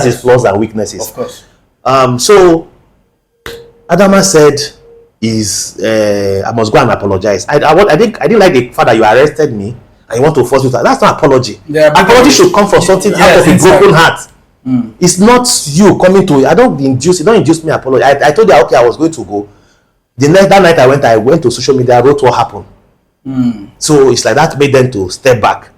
Speaker 2: his flaws and weaknesses.
Speaker 1: Of course.
Speaker 2: So Adama said I must go and apologize. I didn't like the fact that you arrested me and you want to force me to. That's not apology. Apology should come from something out of a broken heart. It's not you coming to. I don't induce me apology. I told you okay, I was going to go. That night I went to social media, I wrote what happened. So it's like that made them to step back.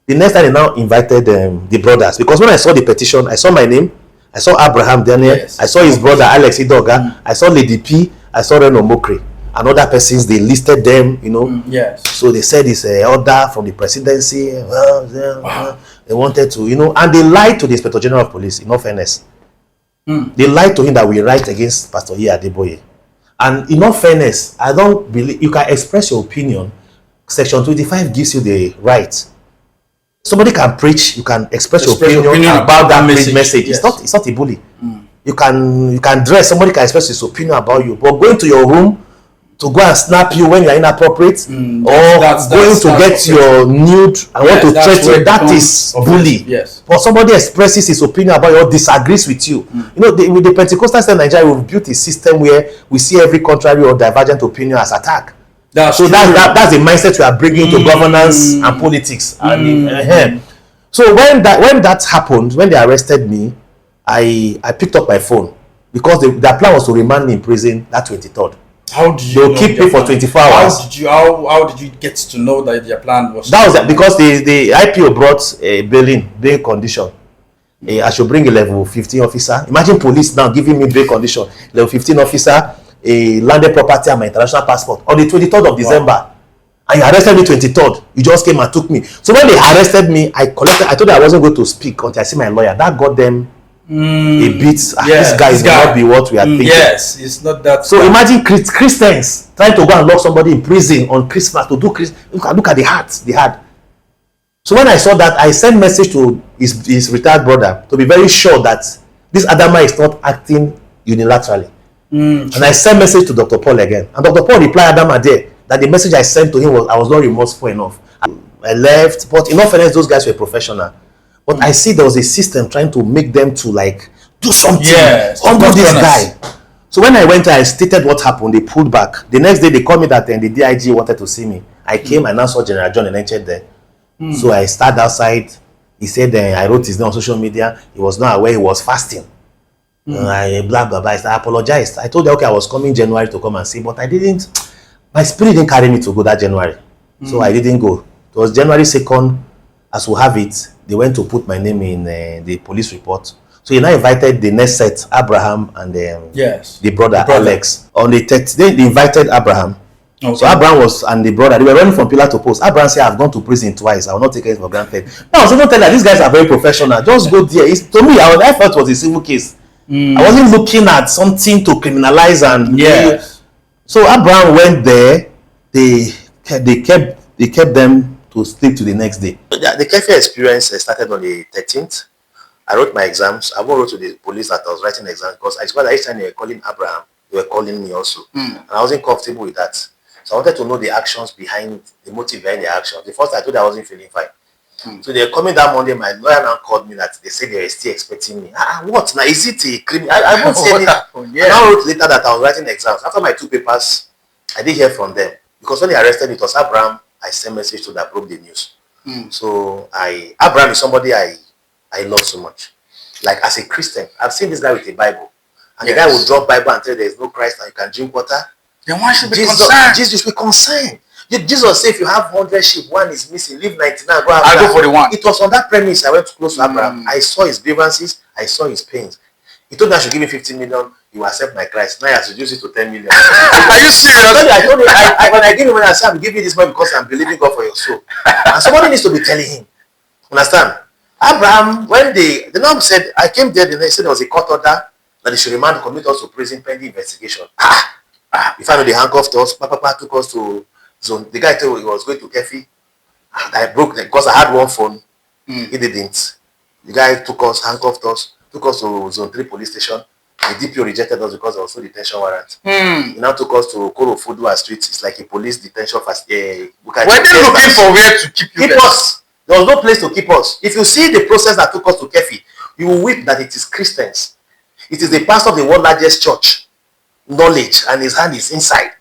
Speaker 2: The next time they now invited the brothers, because when I saw the petition, I saw my name, I saw Abraham Daniel, I saw his brother Alex Idoga, I saw Lady P, I saw Reno Mokri, and other persons. They listed them, So they said it's an order from the presidency. They wanted to, and they lied to the Inspector General of Police. In all fairness, they lied to him that we write against Pastor Ye Adeboye. And in all fairness, I don't believe you can express your opinion. Section 25 gives you the right. Somebody can preach, you can express your opinion about that message. Yes. It's not a bully. You can dress, somebody can express his opinion about you, but going to your room to go and snap you when you are inappropriate, going to get your nude and want to threaten you, that is bully.
Speaker 1: Yes.
Speaker 2: But somebody expresses his opinion about you or disagrees with you. With the Pentecostal state in Nigeria, we've built a system where we see every contrary or divergent opinion as attack. That's the mindset we are bringing to governance and politics. So when that happened, when they arrested me, I picked up my phone because their plan was to remand me in prison that 23rd.
Speaker 1: How did you?
Speaker 2: They'll keep me for 24 hours.
Speaker 1: How did you get to know that their plan was?
Speaker 2: That was because the IPO brought a bail condition. I should bring a level 15 officer. Imagine police now giving me bail condition. Level 15 officer, a landed property and my international passport on the 23rd of December. And you arrested me 23rd. You just came and took me. So when they arrested me, I told them I wasn't going to speak until I see my lawyer. That got them a bit. This guy will not be what we are thinking.
Speaker 1: Yes, it's not that.
Speaker 2: So imagine Christians trying to go and lock somebody in prison on Christmas to do Christmas. Look at the heart they had. So when I saw that, I sent message to his retired brother to be very sure that this Adama is not acting unilaterally. And I sent message to Dr. Paul again. And Dr. Paul replied Adam Ade that the message I sent to him was I was not remorseful enough. I left, but in all fairness, those guys were professional. But I see there was a system trying to make them to like do something under this guy. So when I went, I stated what happened. They pulled back. The next day, they called me that the DIG wanted to see me. I came and now saw General John Enenche there. So I started outside. He said I wrote his name on social media. He was not aware he was fasting. I blah blah blah. I apologized. I told them okay, I was coming January to come and see, but I didn't. My spirit didn't carry me to go that January, so I didn't go. It was January 2nd, as we have it. They went to put my name in the police report. So he now invited the next set, Abraham and the brother Alex. On the 30th, they invited Abraham. Okay. So Abraham was and the brother, they were running from pillar to post. Abraham said, I've gone to prison twice. I will not take it for granted. Now I was even telling that these guys are very professional. Just go there. To me, I felt it was a civil case. I wasn't looking at something to criminalize and so Abraham went there. They kept them to sleep to the next day. The Kefi experience started on the 13th. I wrote my exams. I wrote to the police that I was writing exams because I swear that each time they were calling Abraham, they were calling me also. And I wasn't comfortable with that. So I wanted to know the actions behind, the motive behind the actions. The first I told I wasn't feeling fine. So they were coming that Monday. My lawyer now called me that they said they were still expecting me. What now? Is it a criminal? I won't say anything. I now wrote later that I was writing exams. After my 2 papers, I didn't hear from them because when they arrested me, it was Abraham. I sent message to that broke the news. So Abraham is somebody I love so much. Like as a Christian, I've seen this guy with a Bible, and the guy will drop Bible and tell there is no Christ and you can drink water.
Speaker 1: Then why should be concerned?
Speaker 2: Jesus will be concerned. Jesus said, if you have 100 sheep, one is missing, leave 99,
Speaker 1: go for the one.
Speaker 2: It was on that premise I went close to Abraham. I saw his grievances, I saw his pains. He told me I should give him 15 million, he will accept my Christ. Now he has reduced it to 10 million.
Speaker 1: Are you serious?
Speaker 2: I told him, when I give him money, I said, I'm giving you this money because I'm believing God for your soul. And somebody needs to be telling him. Understand? Abraham, when the norm said, I came there, they said there was a court order that they should remand commit us to prison pending investigation. If I know they handcuffed us, Papa took us to zone. The guy told me he was going to Kefi. And I broke them because I had one phone. He didn't. The guy handcuffed us, took us to zone 3 police station. The DPO rejected us because there was no detention warrant. He now took us to Koro Fudua Street. It's like a police detention facility.
Speaker 1: Were they looking for where to keep you?
Speaker 2: Keep us. There was no place to keep us. If you see the process that took us to Kefi, you will weep that it is Christians. It is the pastor of the world's largest church. Knowledge and his hand is inside.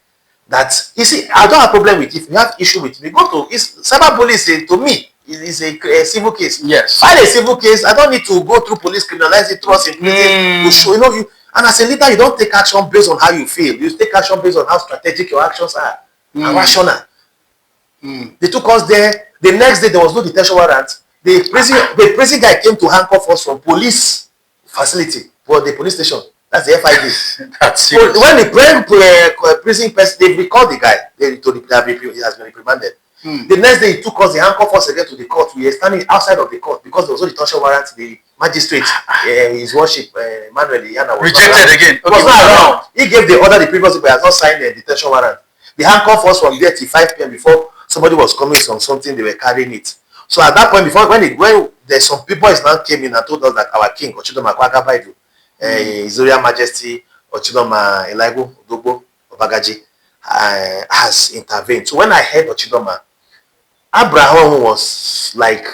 Speaker 2: That you see, I don't have a problem with it. If you have issue with me, go to cyberbullying. To me, is a civil case.
Speaker 1: Yes.
Speaker 2: File a civil case. I don't need to go through police, criminalize it, trust in prison to show you. And as a leader, you don't take action based on how you feel. You take action based on how strategic your actions are and rational. They took us there. The next day there was no detention warrant. The prison guy came to handcuff us from police facility for the police station. That's the FID.
Speaker 1: That's
Speaker 2: so when the prison person, they recalled the guy. They told him that he has been reprimanded. The next day he took us, they handcuffed us again to the court. We were standing outside of the court because there was no detention warrant. The magistrate, his worship, Manuel Yana was
Speaker 1: rejected again.
Speaker 2: Okay, was not around. He gave the order the previous people has not signed the detention warrant. They handcuffed us from there till 5 p.m. before somebody was coming from something, they were carrying it. So at that point, before when there's some people now came in and told us that our king, Ochidoma Kwagabaidu, His Royal Majesty Ochidoma Elaibu Odogbo Obagaji has intervened. So when I heard Ochidoma, Abraham was like,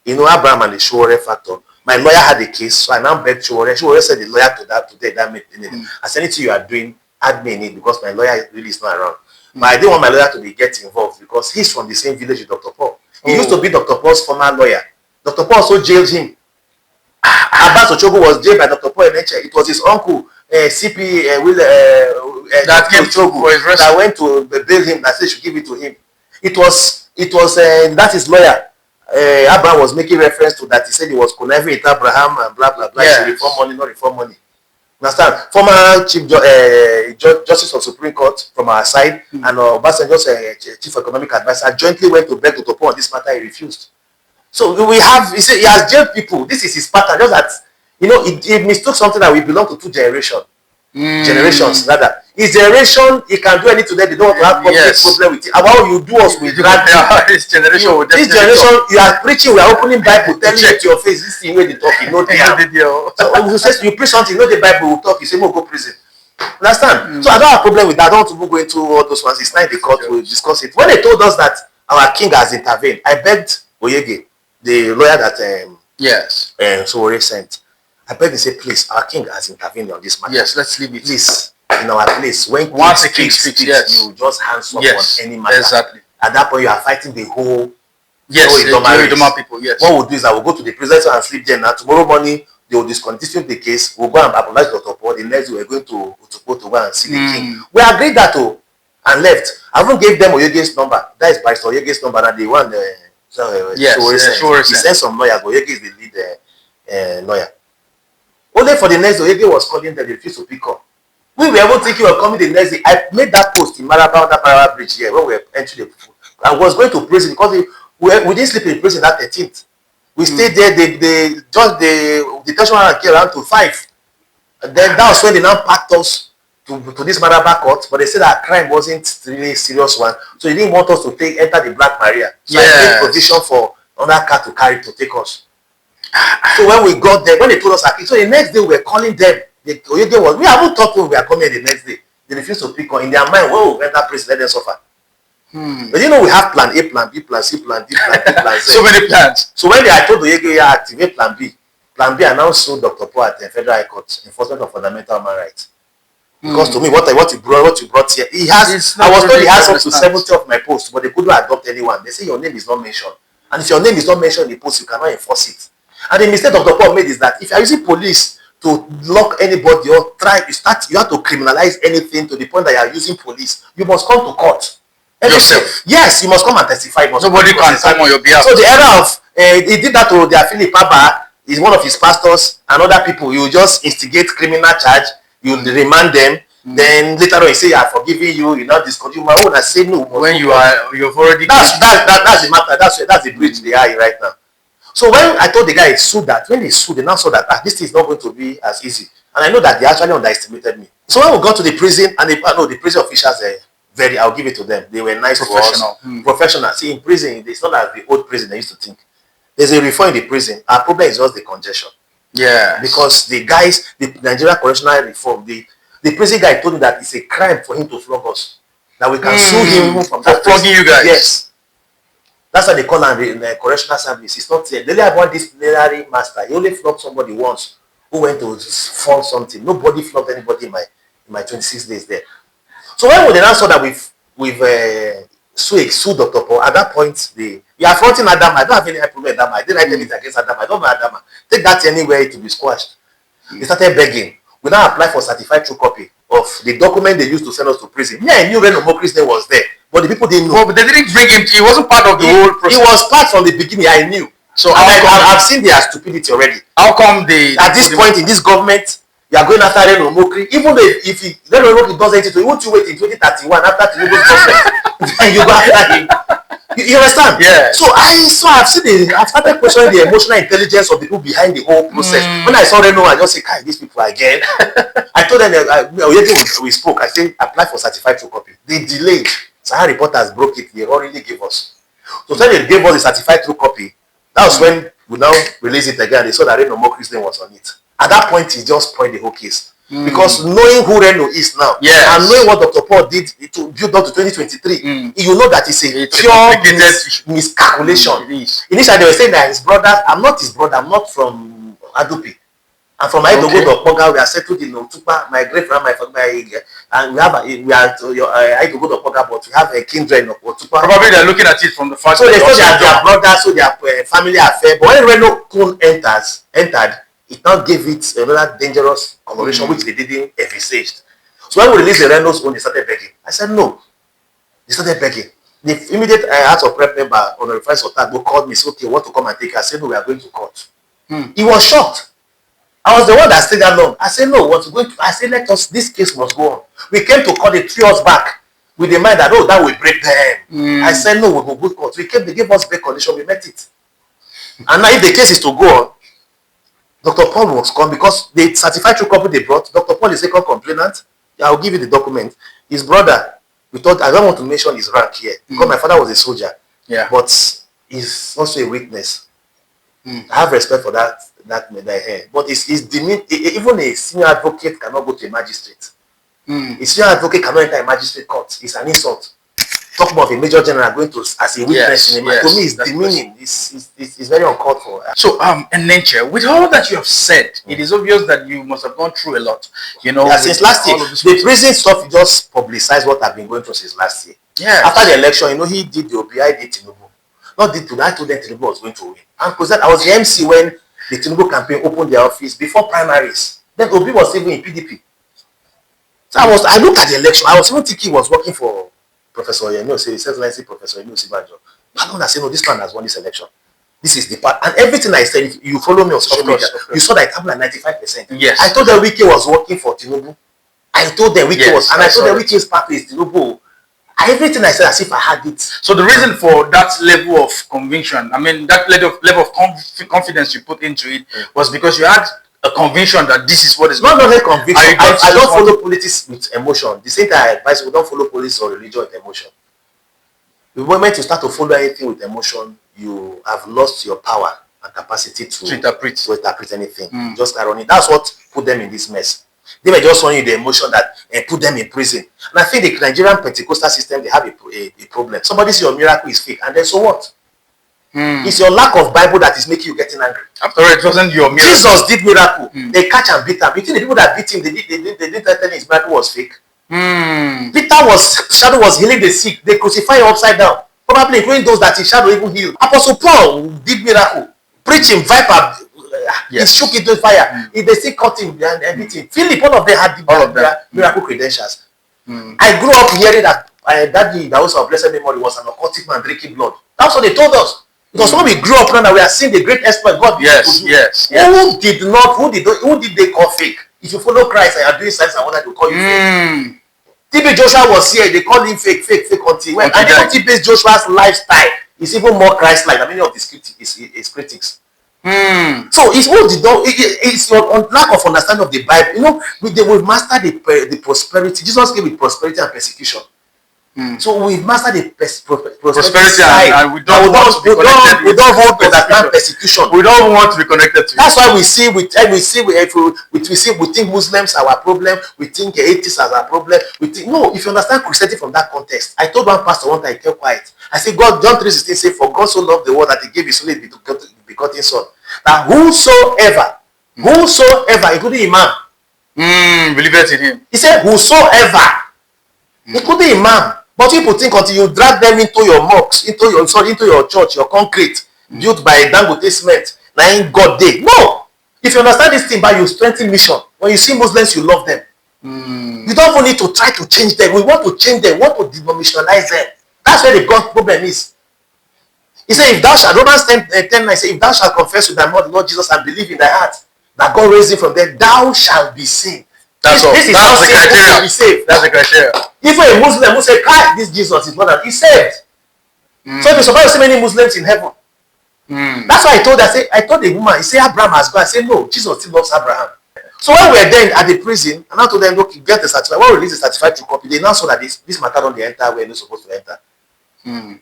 Speaker 2: Abraham and the Shore factor. My lawyer had a case, so I now begged Shore. Shore said the lawyer that made it. As anything you are doing, add me in it because my lawyer really is not around. But I didn't want my lawyer to be getting involved because he's from the same village with Dr. Paul. He used to be Dr. Paul's former lawyer. Dr. Paul also jailed him. Abbas Ochogo was jailed by Dr. Paul Enenche. It was his uncle, CP that came Ochogo, that went to bail him, that said should give it to him. It was that his lawyer. Abraham was making reference to that. He said he was conniving with Abraham and blah blah blah. Yes. Reform money, not reform money. Understand? Former Chief Justice of Supreme Court from our side and Obasanjo's Chief Economic Advisor jointly went to beg Dr. Paul on this matter. He refused. So we have, he said he has jailed people. This is his pattern. Just that, he mistook something that we belong to 2 generations. Generations rather. His generation, he can do anything today. They don't want to have problem with it. About you do us with drag.
Speaker 1: This generation,
Speaker 2: you are preaching, we are opening Bible, telling you to your face, this thing where they talk, you know so you preach something, you know the Bible will talk, you say, no, go prison. Understand? So I don't have a problem with that. I don't want to go into all those ones. It's not the court, we'll discuss it. When they told us that our king has intervened, I begged Oyege, the lawyer that Sowore sent. I begged him, say, please, our king has intervened on this matter.
Speaker 1: Yes, let's leave it.
Speaker 2: Please, in our place, when
Speaker 1: once the king speaks,
Speaker 2: you just hands up on any matter.
Speaker 1: Exactly.
Speaker 2: At that point, you are fighting the whole
Speaker 1: Idoma people. Yes.
Speaker 2: What we'll do is I will go to the prison and sleep there. Now tomorrow morning they will discontinue the case. We'll go and apologize to Dr. Paul. The next day we're going to go and see the king. We agreed that and left. I even gave them Oyege's number. That is Pastor Oyege's number. And they want he sent some lawyers. Oyege is the lead lawyer. Only for the next day, Oyege was calling them. They refused to pick up. We were able to think you were coming the next day. I made that post in Maraba, that Maraba bridge here, when we were entering the. I was going to prison because we didn't sleep in prison that 13th. We stayed there. They just the detention came around to 5. And then that was when they now packed us to this Maraba court. But they said our crime wasn't really a serious one, so they didn't want us to enter the Black Maria. So I made provision for another car to take us. So when we got there, when they told us, so the next day we were calling them. We haven't talked when we are coming the next day. They refused to pick on. In their mind, when we enter prison, let them suffer. But you know, we have plan A, plan B, plan C, plan D, plan E, plan Z.
Speaker 1: So many plans.
Speaker 2: So when I told Oyege activate plan B I now sued Dr. Paul at the Federal High Court, Enforcement of Fundamental Human Rights. Because to me, what you brought here, I was told he has up to 70 of my posts, but they couldn't adopt anyone. They say your name is not mentioned. And if your name is not mentioned in the post, you cannot enforce it. And the mistake Dr. Paul made is that if you are using police to lock anybody or you have to criminalize anything to the point that you are using police, you must come to court.
Speaker 1: Yourself.
Speaker 2: Yes, you must come and testify.
Speaker 1: Nobody can come on your behalf.
Speaker 2: So the era of he did that to their Philip Abba, is one of his pastors and other people. You just instigate criminal charge, you remand them, then later on you say I forgiving you, you now discontinue. My own, I say no.
Speaker 1: When you've already
Speaker 2: that's the matter. That's the bridge they are in right now. So when I told the guy sued that, when they sued, they now saw that this thing is not going to be as easy. And I know that they actually underestimated me. So when we got to the prison, and the prison officials I'll give it to them. They were nice to us. Professional. See, in prison, it's not like the old prison they used to think. There's a reform in the prison. Our problem is just the congestion.
Speaker 1: Yeah.
Speaker 2: Because the Nigerian correctional reform, the prison guy told me that it's a crime for him to flog us. That we can sue him from that
Speaker 1: flogging you guys.
Speaker 2: Yes. That's why they call him the correctional service. It's not there. They only have one disciplinary master. He only flogged somebody once who went to fall something. Nobody flogged anybody in my 26 days there. So when they now saw that we've sued Dr. Paul, at that point, you are fronting Adama. I don't have any problem with Adama. I didn't write anything against Adama. I don't know Adama. Take that anywhere to be squashed. They started begging. We now apply for certified true copy of the document they used to send us to prison. Yeah, I knew Reno Mokri's name was there, but the people didn't know.
Speaker 1: No, but they didn't bring him. He wasn't part of the whole process.
Speaker 2: He was part from the beginning. I knew. So I've seen their stupidity already.
Speaker 1: How come
Speaker 2: at this point in this government, you are going after Reno Mokri? Even if Reno Mokri does anything to you, won't you wait in 2031 after Tinubu's government? Then you go after him. You understand?
Speaker 1: Yeah.
Speaker 2: So I've started questioning the emotional intelligence of the people behind the whole process. When I saw Reno, I just say, these people again. I told them, we spoke. I said, apply for certified true copy. They delayed. Sahara reporters broke it. They already gave us. So when they gave us the certified true copy, that was when we now released it again. They saw that Reno Mokri's name was on it. At that point, he just spoiled the whole case. Because knowing who Reno is now, and knowing what Dr. Paul did to build up to 2023, you know that it's a pure miscalculation. Initially, they were saying that his brother, I'm not his brother, I'm not from Adupi. I'm from Aidogo Dokpoga. We are settled in Otupa. My great friend, and we are Aidogo Dokpoga, but we have a kindred in Otupa.
Speaker 1: Probably they're looking at it from the first.
Speaker 2: So they thought that their brother, so their family affair. But when Reno entered, it now gave it another dangerous connotation which they didn't envisage. So when we released the Renos own, they started begging. I said no. They started begging. The immediate House of Rep member on the reference of Tagbo called me, said, okay, want to come and take it? I said no, we are going to court. He was shocked. I was the one that stayed that long. I said no, what's going to? I said this case must go on. We came to court 3 years back with the mind that that will break them. I said no, we will go to court. They gave us bail condition, we met it. And now if the case is to go on, Dr. Paul was come because the certified true couple they brought. Dr. Paul is second complainant. I'll give you the document. His brother, we thought, I don't want to mention his rank here because my father was a soldier.
Speaker 1: Yeah.
Speaker 2: But he's also a witness. I have respect for that here. But it's even a senior advocate cannot go to a magistrate. A senior advocate cannot enter a magistrate court. It's an insult. Talk about a major general going to as a witness in a to me it's demeaning. It's very uncalled for.
Speaker 1: So Enenche, with all that you have said, it is obvious that you must have gone through a lot. You know,
Speaker 2: since last year, the prison stuff just publicized what I've been going through since last year.
Speaker 1: Yeah.
Speaker 2: After the election, you know, he did the OBI, did Tinubu. Not did Tinubu, I told them Tinubu was going to win. And because I was the MC when the Tinubu campaign opened their office before primaries. Then Obi was even in PDP. So I looked at the election. I was even thinking he was working for Professor Yemi, say Excellency Professor Yemi Osibanjo. I don't say no, this man has won this election. This is the part, and everything I said. If you follow me on social media, you saw that I'm like 95%.
Speaker 1: Yes.
Speaker 2: I told them Wike was working for Tinubu. I told them Wike was, and I told them Wike's party is Tinubu. Everything I said as if I had it.
Speaker 1: So the reason for that level of conviction, I mean that level of confidence you put into it, was because you had a conviction that this is what is
Speaker 2: not a conviction. I don't follow politics with emotion. The same thing I advise, we don't follow politics or religion with emotion. The moment you start to follow anything with emotion, you have lost your power and capacity to interpret anything. Just irony. That's what put them in this mess. They were just showing you the emotion that put them in prison. And I think the Nigerian Pentecostal system, they have a problem. Somebody says your miracle is fake, and then so what? It's your lack of Bible that is making you getting angry. After all, it wasn't your miracle. Jesus did miracle. They catch and beat him. You think the people that beat him, they didn't tell him his miracle was fake? Peter's shadow was healing the sick. They crucified him upside down. Probably including those that his shadow even healed. Apostle Paul did miracle. Preaching, viper, he shook into fire. They still caught him and beat him. Philip, all of them had miracle credentials. I grew up hearing that daddy, that was our blessed memory, was an occultic man drinking blood. That's what they told us. Because when we grew up now, we are seeing the great exploit God did. Yes. Who did they call fake? If you follow Christ and you are doing signs and wonders, they call you fake. TB Joshua was here, they call him fake until when. And even TB Joshua's lifestyle is even more Christ-like than many of his critics. So it's your lack of understanding of the Bible. You know, we've mastered the prosperity. Jesus came with prosperity and persecution. So we've mastered the prosperity side, and we don't want to understand persecution. We don't want to be connected to it. That's why we think Muslims are our problem. We think atheists are our problem. No. If you understand Christianity from that context, I told one pastor one time, I kept quiet. I said, God, John 3:16 says, "For God so loved the world that He gave His only begotten Son, that whosoever, including Imam, believeth in Him." He said, "Whosoever," including Imam. But people think until you drag them into your mosques, into your church, your concrete, built by Dangote cement, now God day. No. If you understand this thing, by you strengthen mission. When you see Muslims, you love them. You don't even need to try to change them. We want to change them. We want to denominationalize them. That's where the God problem is. He said, if thou shalt, Romans 10:9 say, if thou shalt confess with thy mouth the Lord Jesus and believe in thy heart that God raised him from there, thou shalt be saved. This is how saved be saved. That's the criteria. If a Muslim who say, this Jesus is more than he's saved. So if you're surprised to see many Muslims in heaven. That's why I told the woman, he said Abraham has gone. I said, no, Jesus still loves Abraham. So when we were there at the prison, and I told them, look, get the certificate. When we release the certified true copy, they now saw that this matter don't enter where they're not supposed to enter.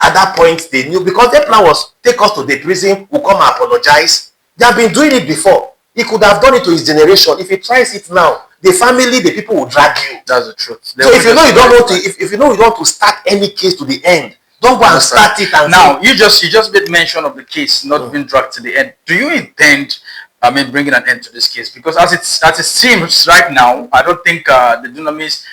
Speaker 2: At that point, they knew, because their plan was take us to the prison, we'll come and apologize. They have been doing it before. He could have done it to his generation. If he tries it now, the family, the people will drag you. That's the truth. So if you know you don't want to, if you know you don't want to start any case to the end, don't go and start it. And now you just made mention of the case not being dragged to the end. Do you intend, bringing an end to this case? Because as it seems right now, I don't think the Dunamis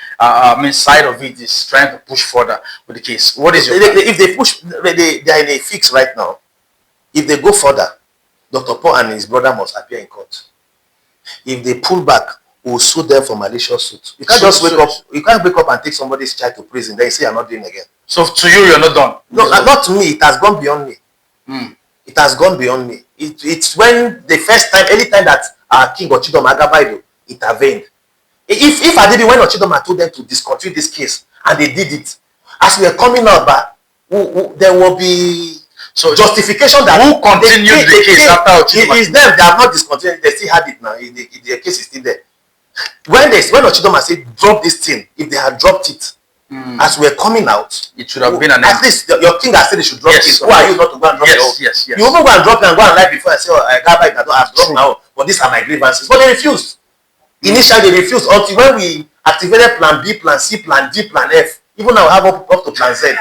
Speaker 2: side of it is trying to push further with the case. What is your if they push, they are in a fix right now. If they go further, Dr. Paul and his brother must appear in court. If they pull back, we'll sue them for malicious suit. You can't just wake up. You can't wake up and take somebody's child to prison. Then you say you're not doing again. So to you, you're not done. No, not to me. It has gone beyond me. It has gone beyond me. It's when the first time, any time that our king Ochidom Agabaido intervened. If I did it when Ochidom told them to discontinue this case, and they did it, as we are coming out, but there will be. So justification that
Speaker 1: who continued the case after
Speaker 2: Ochidoma? It is them. They have not discontinued. They still had it now. The case is still there. When Ochidoma said drop this thing, if they had dropped it, as we were coming out,
Speaker 1: it should have been an
Speaker 2: at least your king has said they should drop it. Who are you not to go and drop it?
Speaker 1: Yes.
Speaker 2: You will go and drop it and go and lie before I say, I got back, I don't have dropped now, but these are my grievances. But they refused. Initially, they refused until when we activated plan B, plan C, plan D, plan F. Even now, we have up to plan Z.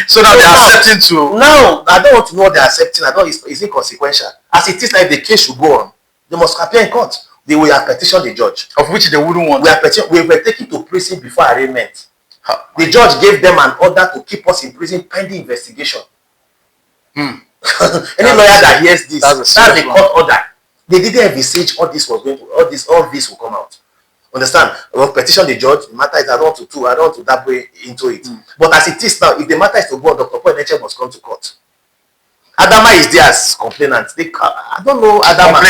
Speaker 1: So now they are accepting to.
Speaker 2: Now, I don't want to know what they are accepting. I don't. It's inconsequential. As it is, like the case should go on, they must appear in court. They will petition the judge,
Speaker 1: of which they wouldn't want.
Speaker 2: We were taken to prison before arraignment. The judge gave them an order to keep us in prison pending investigation. Any lawyer that hears this, that's a court order. They didn't envisage all this was going to, all this will come out. Understand? We'll petition the judge. The matter is I don't want to dabble into it. But as it is now, if the matter is to go on, Dr. Enenche must come to court. Adama is there as complainant. I don't know Adama.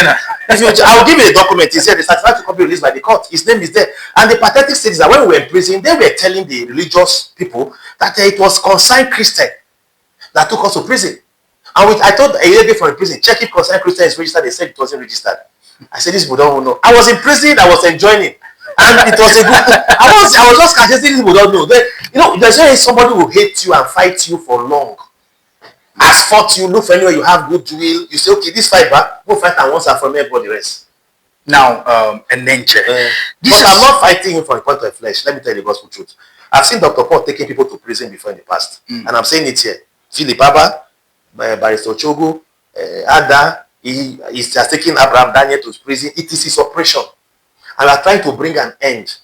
Speaker 2: I will give you a document. He said the certificate to be released by the court. His name is there. And the pathetic state is that when we were in prison, they were telling the religious people that it was concerned Christian that took us to prison. And I told a lady from the prison, check if concerned Christian is registered. They said it wasn't registered. I said, these people don't know. I was in prison. I was enjoying it. And it was a good. I was just catching these people don't know. There's always somebody who hates you and fight you for long. As fought you, look for anywhere you have goodwill. You say, okay, this fight back, go fight and once and for me, everybody rest.
Speaker 1: Now, Enenche.
Speaker 2: But I'm not fighting him from the point of flesh. Let me tell you the gospel truth. I've seen Dr. Paul taking people to prison before in the past. And I'm saying it here. Philip Abba, Barrister Chogo, Ada, he has taken Abraham Daniel to prison. It is his operation. And we are trying to bring an end.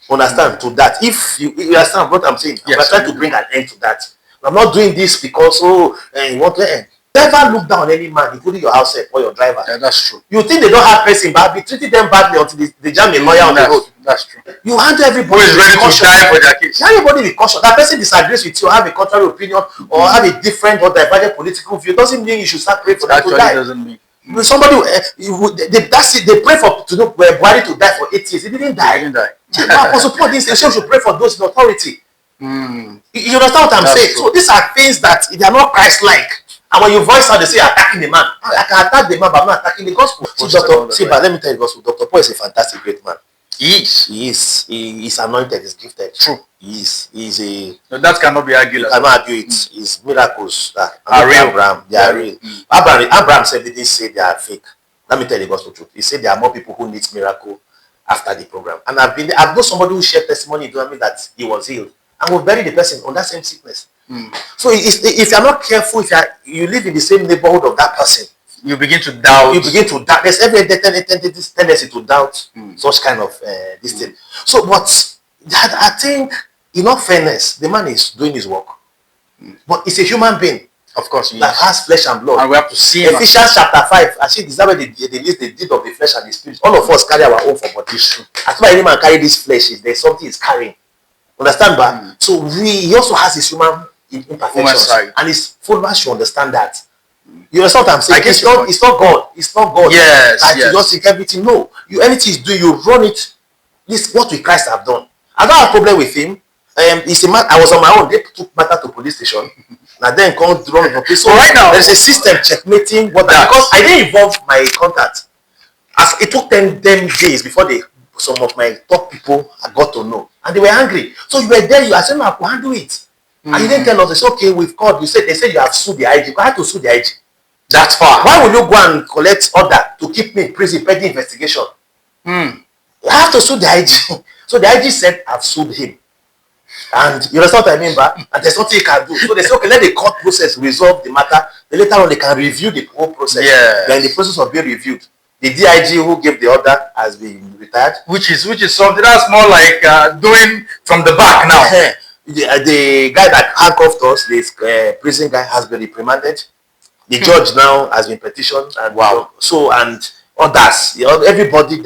Speaker 2: Understand? To that. If you understand what I'm saying, we are trying to bring an end to that. I'm not doing this because you want to end. Never look down on any man, including your house or your driver.
Speaker 1: Yeah, that's true.
Speaker 2: You think they don't have person, but be treating them badly until they jam a lawyer on the road.
Speaker 1: That's true.
Speaker 2: You handle everybody.
Speaker 1: Who is ready to die for their case?
Speaker 2: Everybody with caution. That person disagrees with you, have a contrary opinion, or have a different or divergent political view. Doesn't mean you should start praying for them to die.
Speaker 1: Doesn't mean.
Speaker 2: Somebody, that's it. They pray for Buhari to die for 8 years. He didn't die. Apostle Paul didn't say you should pray for those in authority. You understand what I'm saying? True. So these are things that they are not Christ-like. And when you voice out, they say attacking the man. I can attack the man, but I'm not attacking the gospel. But let me tell you the gospel. Dr. Paul is a fantastic great man. He is. He is anointed. He's gifted.
Speaker 1: True.
Speaker 2: He's a.
Speaker 1: No, that cannot be argued.
Speaker 2: You cannot argue it. His miracles are real. Abraham, they are real. Abraham said they didn't say they are fake. Let me tell you the gospel truth. He said there are more people who need miracle after the program. And I've known somebody who shared testimony in Dunamis that he was healed. And we buried the person on that same sickness. So if you're not careful, if you live in the same neighborhood of that person,
Speaker 1: you begin to doubt.
Speaker 2: There's every tendency to doubt such kind of this thing. So, but I think, in all fairness, the man is doing his work. But it's a human being.
Speaker 1: Of course,
Speaker 2: that has flesh and blood.
Speaker 1: And we have to see
Speaker 2: Ephesians chapter 5. I think is that where they list the deed of the flesh and the spirit. All of us carry our own for body. As far as any man carry this flesh, there's something he's carrying. Understand, but so he also has his human imperfections, and his followers should understand that. You understand what I'm saying? It's not God. It's not God.
Speaker 1: Yes.
Speaker 2: You just think everything. No, anything is doing, you run it. This is what we Christ have done. I don't have a problem with him. It's a man. I was on my own. They took matter to police station. And then come to run the place. So right now there's a system checkmating what because I didn't involve my contact. As it took 10 days before some of my top people I got to know, and they were angry. So you were there. You said, "No, I can handle it." And you didn't tell us. It's okay. We've called. They said you have sued the IG. I had to sue the IG. That's far. Why will you go and collect order to keep me in prison pending investigation? I have to sue the IG. So the IG said I've sued him. And you understand what I mean, and there's nothing you can do. So they say, okay, let the court process resolve the matter. Then later on, they can review the whole process. Then the process of being reviewed. The DIG who gave the order has been retired. Which is something that's more like doing from the back now. The guy that handcuffed us, this prison guy, has been reprimanded. The judge now has been petitioned. And so, and others, everybody,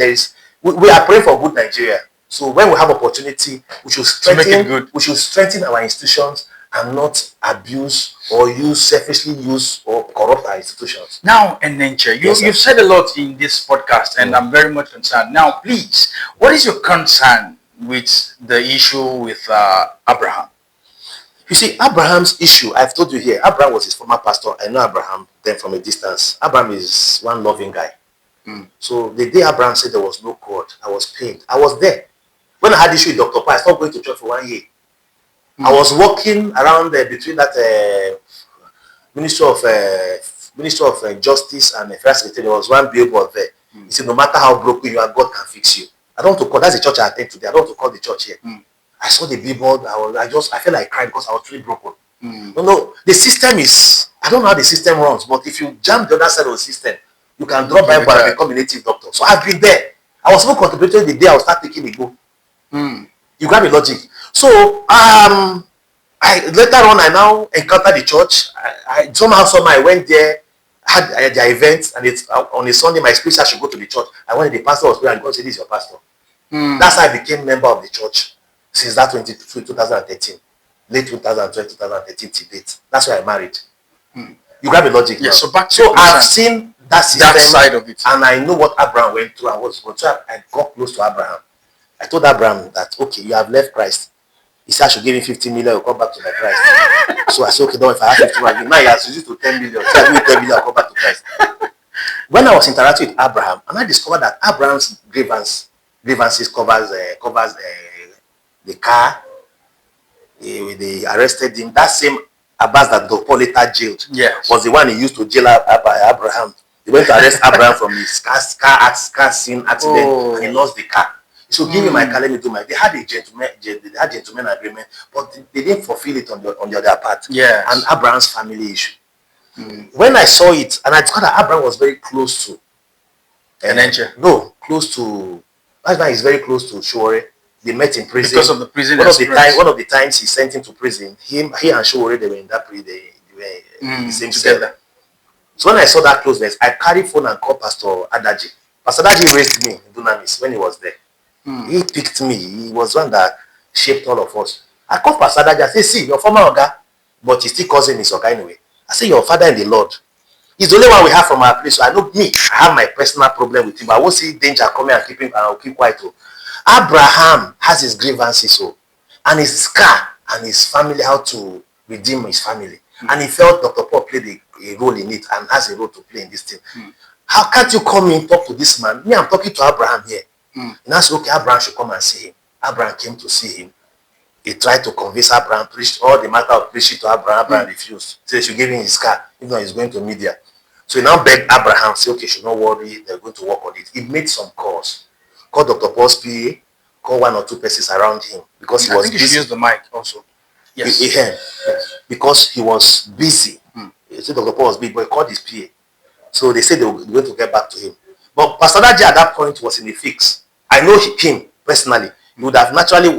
Speaker 2: we are praying for good Nigeria. So when we have opportunity, we should strengthen our institutions and not abuse or selfishly use or corrupt our institutions. Now, Enenche, you've said a lot in this podcast, and I'm very much concerned. Now, please, what is your concern with the issue with Abraham? You see, Abraham's issue, I've told you here, Abraham was his former pastor. I know Abraham then from a distance. Abraham is one loving guy. So the day Abraham said there was no God, I was pained. I was there. When I had issue with Dr. Pa, I stopped going to church for 1 year. I was walking around there between that Ministry of Justice and First Secretary. There was one billboard there. He said, no matter how broken you are, God can fix you. I don't want to call, that's the church I attend today. I don't want to call the church here. I saw the billboard. I felt like crying because I was really broken. No, the system is, I don't know how the system runs, but if you jump the other side of the system, you can drop Bible and become a native doctor. So I've been there. I was even contemplating the day I will start taking the go. You grab the logic. So later on I now encountered the church. I somehow I went there, had their events, and it's on a Sunday my spirit I should go to the church. I went to the pastor was praying and God said, this is your pastor. That's how I became member of the church since that 2013. Late 2012, 2013 till date. That's why I married. You grab the logic.
Speaker 1: Yeah,
Speaker 2: now.
Speaker 1: so
Speaker 2: I've seen that system
Speaker 1: side of it.
Speaker 2: and I know what Abraham went through and what's going through. I got close to Abraham. I told Abraham that, okay, you have left Christ. He said I should give him 50 million, I'll come back to my Christ. So I said, okay, don't if I have 50 million, now he has reduced to 10 million. So I give him 10 million, I'll come back to Christ. When I was interacting with Abraham, and I discovered that Abraham's grievances covers the car, they arrested him. That same Abbas that Dr. later jailed was the one he used to jail Abraham. They went to arrest Abraham from his car scene accident and he lost the car. So give me my car, let me do my. They had a gentleman agreement, but they didn't fulfill it on the other part. And Abraham's family issue. When I saw it, and I thought that Abraham was very close to
Speaker 1: Enenche.
Speaker 2: No, close to. Husband is very close to Shore. They met in prison.
Speaker 1: Because of the prison
Speaker 2: One of the times he sent him to prison, he and Shore, they were in that prison. They were in the same together. So when I saw that closeness, I carried phone and called Pastor Adaji. Pastor Adaji raised me in Dunamis when he was there. He picked me. He was one that shaped all of us. I called Pastor Adaji. I said, see, your former Oga, but he still calls him his Oga anyway. I said, your father in the Lord. He's the only one we have from our place. So I know me. I have my personal problem with him. But I won't see danger coming and I'll keep quiet. Too. Abraham has his grievances. And his scar and his family, how to redeem his family. And he felt Dr. Paul played a role in it and has a role to play in this thing. How can't you come in talk to this man? Me, I'm talking to Abraham here. And I said, okay, Abraham should come and see him. Abraham came to see him. He tried to convince Abraham, preached all the matter of preaching to Abraham. Abraham refused. So they should give him his car, even though he's going to media. So he now begged Abraham, say, okay, should not worry, they're going to work on it. He made some calls. Called Dr. Paul's PA, called one or two persons around him because he was busy.
Speaker 1: I think you should use the mic also.
Speaker 2: Yes. Because he was busy. He said Dr. Paul was busy, but he called his PA. So they said they were going to get back to him. But Pastor Daji at that point was in a fix. I know him personally. He would have naturally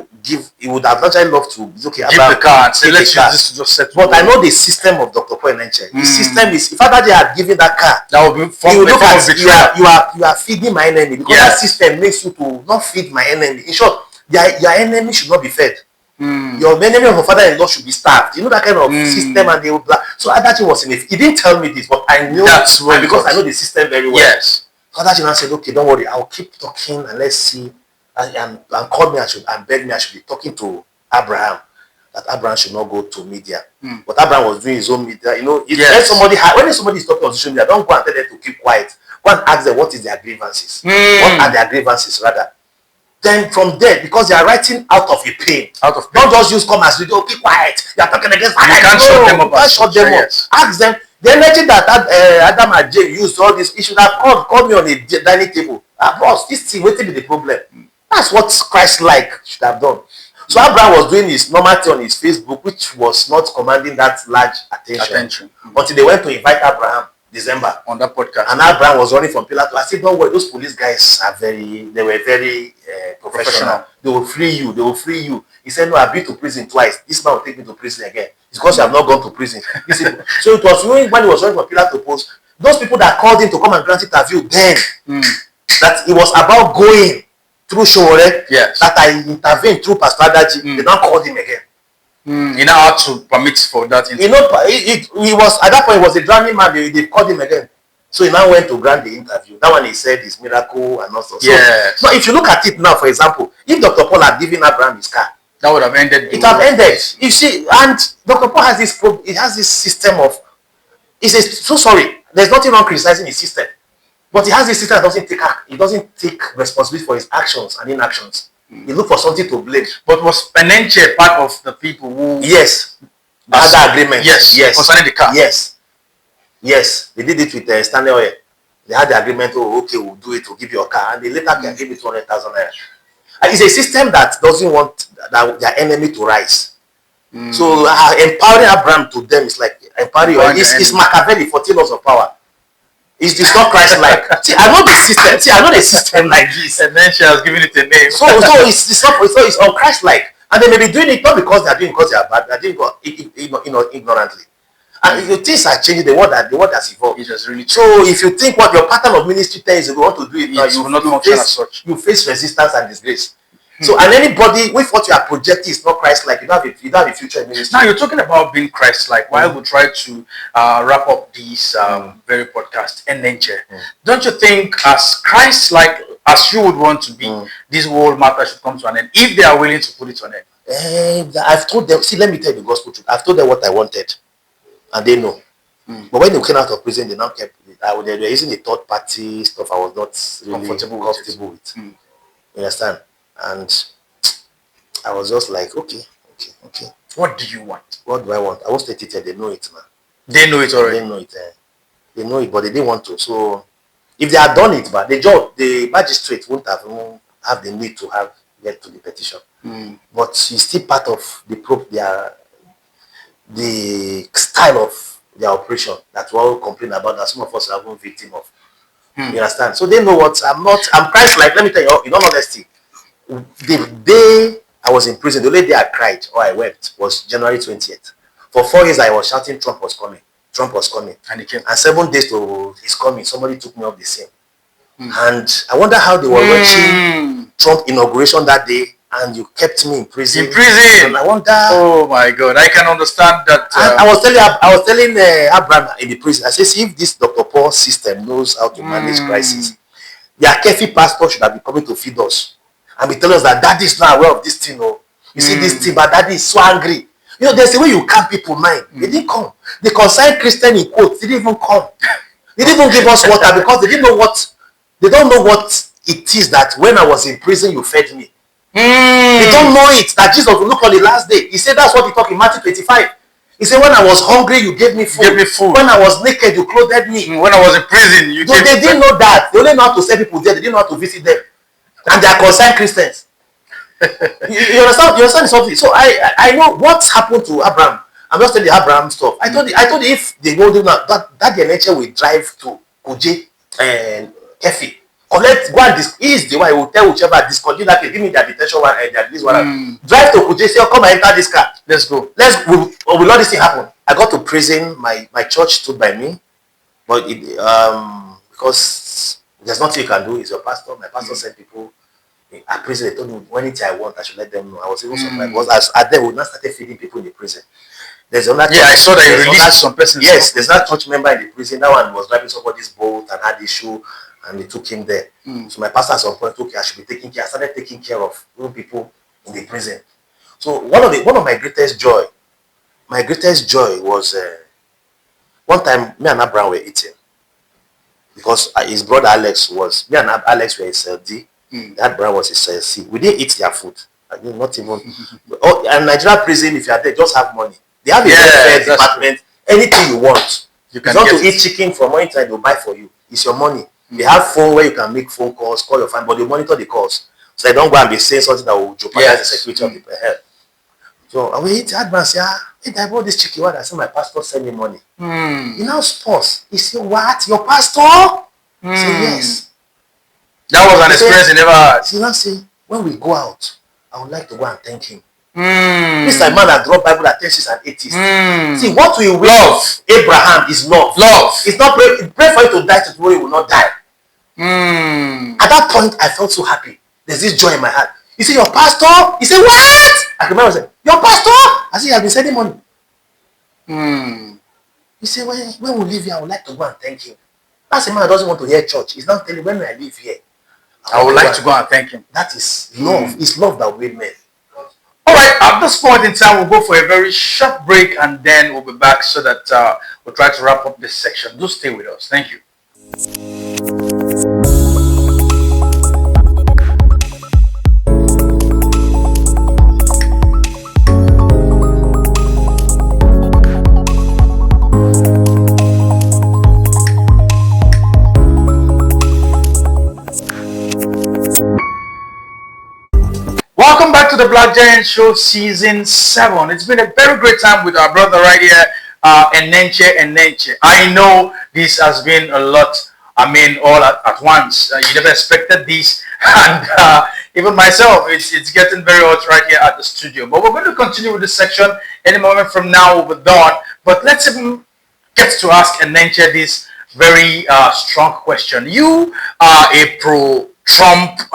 Speaker 2: loved to okay,
Speaker 1: give the car and say, let's use this to just set.
Speaker 2: But I know the system of Dr. Paul Enenche. The system is, if Daji had given that car,
Speaker 1: that would be
Speaker 2: he would look at you are feeding my enemy because that system makes you to not feed my enemy. In short, your enemy should not be fed. Your enemy of your father-in-law should be starved. You know that kind of system, and they will. So Adachi was in it. He didn't tell me this, but I know
Speaker 1: that's right
Speaker 2: because I know the system very well.
Speaker 1: Yes.
Speaker 2: So Adachi now said, "Okay, don't worry. I'll keep talking and let's see." And called me and begged me I should be talking to Abraham. That Abraham should not go to media. But Abraham was doing his own media. You know, when somebody is talking on social media, don't go and tell them to keep quiet. Go and ask them what is their grievances. What are their grievances rather? Then from there, because they are writing out of a pain. Don't just use come as video, keep quiet. You are talking against
Speaker 1: you can't shut them up.
Speaker 2: You can't shut them up. Ask them. The energy that Adam and Jay used all this, he should have called me on a dining table. Boss, this thing, what is the problem? That's what Christ-like should have done. So Abraham was doing his normal thing on his Facebook, which was not commanding that large attention. Until they went to invite Abraham December
Speaker 1: on that podcast.
Speaker 2: And Abraham was running from pillar to. I said, don't worry, those police guys they were very professional. They will free you. He said, no, I've been to prison twice. This man will take me to prison again. It's because you have not gone to prison. So it was when he was running from pillar to post, those people that called him to come and grant interview then, that it was about going through Shore, that I intervened through Pastor Adaji, they now called him again.
Speaker 1: He now had to permit for that interview.
Speaker 2: You know, he was at that point he was a drowning man. They called him again, so he now went to grant the interview. That one he said his miracle and also. So if you look at it now, for example, if Dr. Paul had given Abraham his car,
Speaker 1: That would have ended.
Speaker 2: It have ended. You see, and Dr. Paul has this it has this system of so sorry, there's nothing wrong criticizing his system. But he has this system that doesn't take responsibility for his actions and inactions. He look for something to blame.
Speaker 1: But was Enenche part of the people who
Speaker 2: Yes. Had that agreement.
Speaker 1: Yes. Concerning the car.
Speaker 2: Yes. They did it with Stanley Oil. They had the agreement, okay, we'll do it, we'll give you a car. And they later can give me 200,000 naira. It's a system that doesn't want their enemy to rise. So empowering Abraham to them is like empowering it's Machiavelli, 14 laws of power. It's not Christ-like. See, I know the system. See, I know the system like this.
Speaker 1: And then she has given it a name.
Speaker 2: So it's un-Christ-like. And they may be doing it not because they are doing it because they are bad. They are doing it ignorantly. And if things are changing, the word has evolved.
Speaker 1: It has really changed.
Speaker 2: So if you think what your pattern of ministry 10 years ago, want to do it now,
Speaker 1: you will not function as such.
Speaker 2: You face resistance and disgrace. So, and anybody with what you are projecting is not Christ-like, you don't have a future in ministry.
Speaker 1: Now, you're talking about being Christ-like. While we try to wrap up this very podcast, Enenche, don't you think as Christ-like as you would want to be, this whole matter should come to an end, if they are willing to put it to an end?
Speaker 2: I've told them, see, let me tell you the gospel truth. I've told them what I wanted, and they know. But when they came out of prison, they now kept it. They were using the third party stuff I was not really comfortable with. You understand? And I was just like, okay.
Speaker 1: What do you want?
Speaker 2: What do I want? I was 30. They know it, man.
Speaker 1: They know it already.
Speaker 2: They know it. They know it, but they didn't want to. So if they had done it, but the magistrate wouldn't have the need to get to the petition. But it's still part of the style of their operation that we all complain about, that some of us are even victim of. You understand? So they know what I'm Christ-like. Let me tell you, in all honesty, the day I was in prison, the only day I cried or I wept was January 20th. For 4 years I was shouting Trump was coming. And he came. And 7 days to his coming, somebody took me off the scene. And I wonder how they were watching Trump inauguration that day, and you kept me in prison. And I wonder.
Speaker 1: Oh my God, I can understand that.
Speaker 2: I was telling Abraham in the prison, I said, see, if this Dr. Paul system knows how to manage crisis, their Kefi pastor should have been coming to feed us and be telling us that daddy is not aware of this thing. You see this thing, but daddy is so angry. You know, there's a way you calm people mind. They didn't come. The concerned Christian in quotes, they didn't even come. They didn't even give us water because they don't know what it is that when I was in prison you fed me. They don't know it, that Jesus will look on the last day. He said that's what he talked in Matthew 25. He said, when I was hungry, you gave me food. When I was naked, you clothed me.
Speaker 1: When I was in prison, you gave me.
Speaker 2: They didn't know that. They only know how to send people there. They didn't know how to visit them. And they are concerned Christians. you understand something? So I know what's happened to Abraham. I'm just telling the Abraham stuff. I told you if they go do that Enenche will drive to Kuje and Kefi. Go and is the one he will tell whichever discontinue that give me their detention one and this one. Drive to Kuje, say, come and enter this car.
Speaker 1: Let's go.
Speaker 2: Will not this thing happen? I got to prison. My church stood by me, but because there's nothing you can do. It's your pastor. My pastor sent people at prison. They told me anything I want, I should let them know. I was even surprised because at them we now started feeding people in the prison. There's another.
Speaker 1: I saw that you released some persons.
Speaker 2: Yes, there's that church member in the prison. That one was driving somebody's boat and had issue, and they took him there. So my pastor at some point took I should be taking care. I started taking care of people in the prison. So one of my greatest joy was one time me and Abraham were eating because his brother Alex was me and Alex were in cell D. That brother was in cell C. We didn't eat their food. I mean, not even. And Nigerian prison, if you are there, just have money. They have a welfare department. Anything you want. You can to eat chicken from one time they'll buy for you. It's your money. They have phone where you can make phone calls, call your family, but they monitor the calls. So they don't go and be saying something that will jeopardize the security of the health. So I will eat advance, hey, I bought this chicken. What I said, my pastor send me money. He now pause. He said, what? Your pastor? I said, yes.
Speaker 1: That was an experience you never had.
Speaker 2: He now say, when we go out, I would like to go and thank him. This man that dropped Bible that teaches and atheists. See, what we love Abraham is love. It's not pray for you to die tomorrow, you will not die. At that point, I felt so happy. There's this joy in my heart. You see, your pastor? He said, what? I remember I said, your pastor? I said, he has been sending money. He said, when we leave here, I would like to go and thank him. That's a man that doesn't want to hear church. He's not telling me when I leave here,
Speaker 1: I would like to go and thank him.
Speaker 2: That is love. It's love that will men.
Speaker 1: All right. right, at this point in time, we'll go for a very short break and then we'll be back so that we'll try to wrap up this section. Do stay with us. Thank you. Welcome back to the Black Giant Show Season 7. It's been a very great time with our brother right here, Enenche. I know this has been a lot, all at once. You never expected this. And even myself, it's getting very hot right here at the studio. But we're going to continue with this section. Any moment from now, we'll be done. But let's even get to ask Enenche this very strong question. You are a pro-Trump,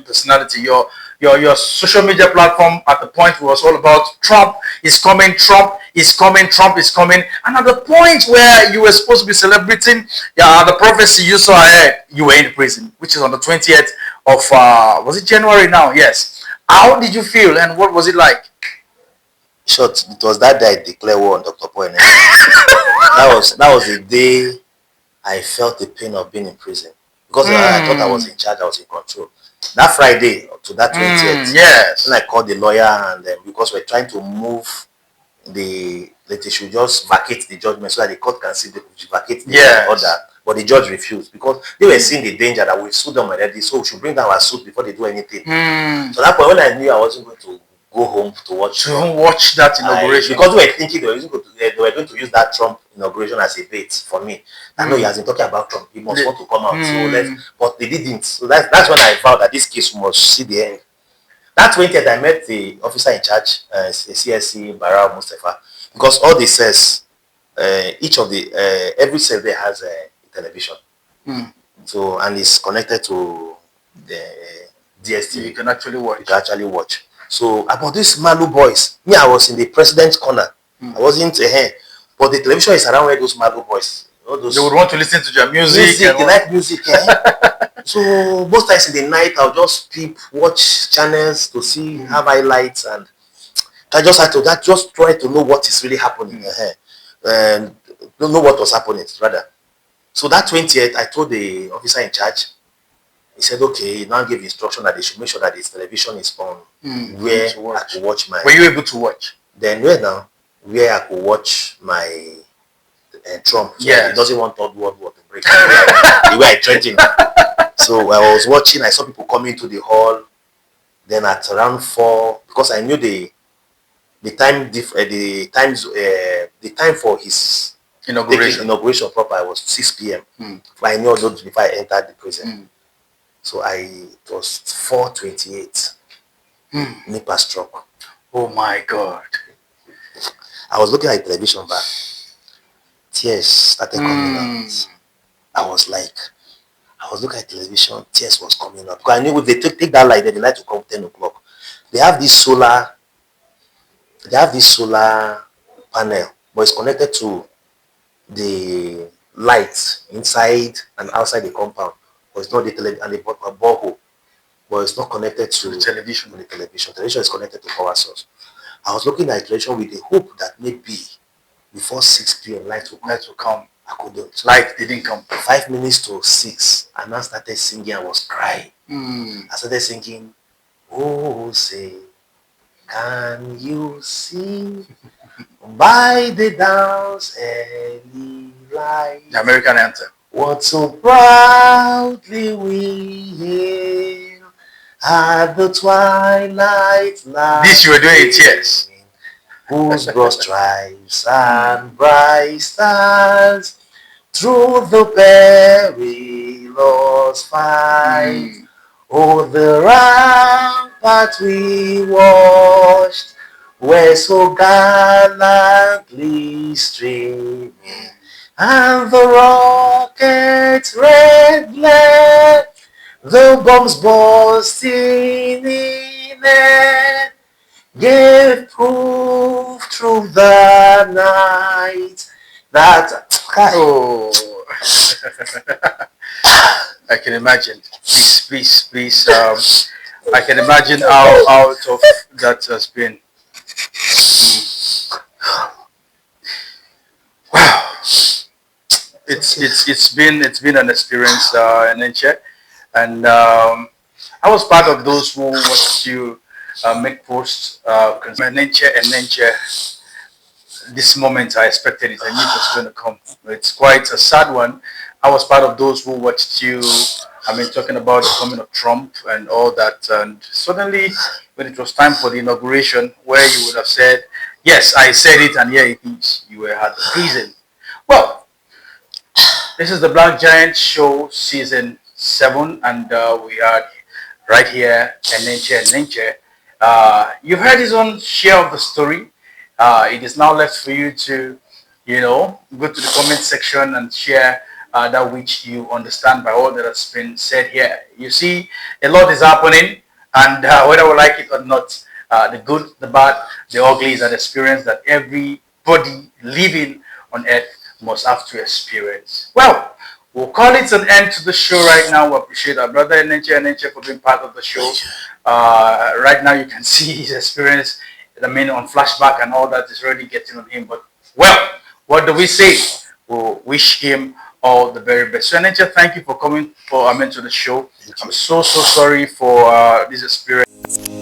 Speaker 1: personality. Your social media platform at the point was all about Trump is coming, Trump is coming, Trump is coming. And at the point where you were supposed to be celebrating the prophecy you saw ahead, you were in prison, which is on the 20th of, was it January now? Yes. How did you feel and what was it like?
Speaker 2: Short, it was that day I declared war on Dr. Poe. that was the day I felt the pain of being in prison. Because I thought I was in charge, I was in control. That Friday to that 20th,
Speaker 1: yes.
Speaker 2: When I called the lawyer and because we're trying to move that they should just vacate the judgment so that the court can see the vacate the order. But the judge refused because they were seeing the danger that we sued them already, so we should bring down our suit before they do anything. So that point when I knew I wasn't going to go home to watch
Speaker 1: that inauguration,
Speaker 2: because we were thinking they were going to use that Trump inauguration as a bait for me. I know he has been talking about Trump. He must want to come out. But they didn't. So that's when I found that this case must see the end. That 20th, I met the officer in charge, CSC Barao Mustafa, because all the cells, each of the every cell there has a television. So and it's connected to the DSTV.
Speaker 1: You can actually
Speaker 2: watch. So about these Malu boys, me, I was in the president's corner. I wasn't here, but the television is around where those Malu boys.
Speaker 1: They would want to listen to their music.
Speaker 2: They like music. So most times in the night, I'll just watch channels to see, have highlights, and I just had to just try to know what is really happening and don't know what was happening rather. So that 20th, I told the officer in charge. He said, okay, he now gave instruction that they should make sure that his television is on where I could watch my...
Speaker 1: Were you able to watch?
Speaker 2: Then where I could watch my Trump. So he doesn't want third world war to break the way I threatened. So I was watching, I saw people coming to the hall. Then at around 4, because I knew the time for his inauguration proper was 6 p.m. But I knew those before I entered the prison. So it was 4:28. NEPA struck.
Speaker 1: Oh my God.
Speaker 2: I was looking at the television back. Tears started coming out. I was looking at television, tears was coming out. Because I knew if they take that light, then the light will come 10 o'clock. They have this solar panel, but it's connected to the lights inside and outside the compound. But it's not the television and the borehole. But it's not connected to
Speaker 1: the television.
Speaker 2: Television is connected to power source. I was looking at television with the hope that maybe before 6 p.m. light will come. I couldn't.
Speaker 1: Light didn't come.
Speaker 2: 5 minutes to 6. I now started singing. I was crying. I started singing, oh, say, can you see by the dawn's early light?
Speaker 1: The American anthem.
Speaker 2: What so proudly we hail at the twilight light.
Speaker 1: This you were doing it, yes.
Speaker 2: Whose broad stripes and bright stars through the perilous fight. Oh, the rampart we watched were so gallantly streaming, and the rocket's red glare, the bombs bursting in air, gave proof through the night that...
Speaker 1: Oh, I can imagine. Please. I can imagine how tough that has been. Wow, it's been an experience, Enenche, and I was part of those who watched you make posts concerning Enenche. This moment I expected it. I knew it was going to come. It's quite a sad one. I was part of those who watched you. I mean, talking about the coming of Trump and all that. And suddenly, when it was time for the inauguration, where you would have said, "Yes, I said it, and here it is," you were at the prison. Well, this is the Black Giant Show season 7, and we are right here, Enenche. You've heard his own share of the story. It is now left for you to, go to the comment section and share that which you understand by all that has been said here. You see, a lot is happening, and whether we like it or not, the good, the bad, the ugly is an experience that everybody living on earth must have to experience. Well, we'll call it an end to the show right now. We appreciate our brother Enenche for being part of the show. Right now, you can see his experience. I mean, on flashback and all that is really getting on him. But well, what do we say? We'll wish him all the very best. So, Enenche, thank you for coming to the show. I'm so sorry for this experience.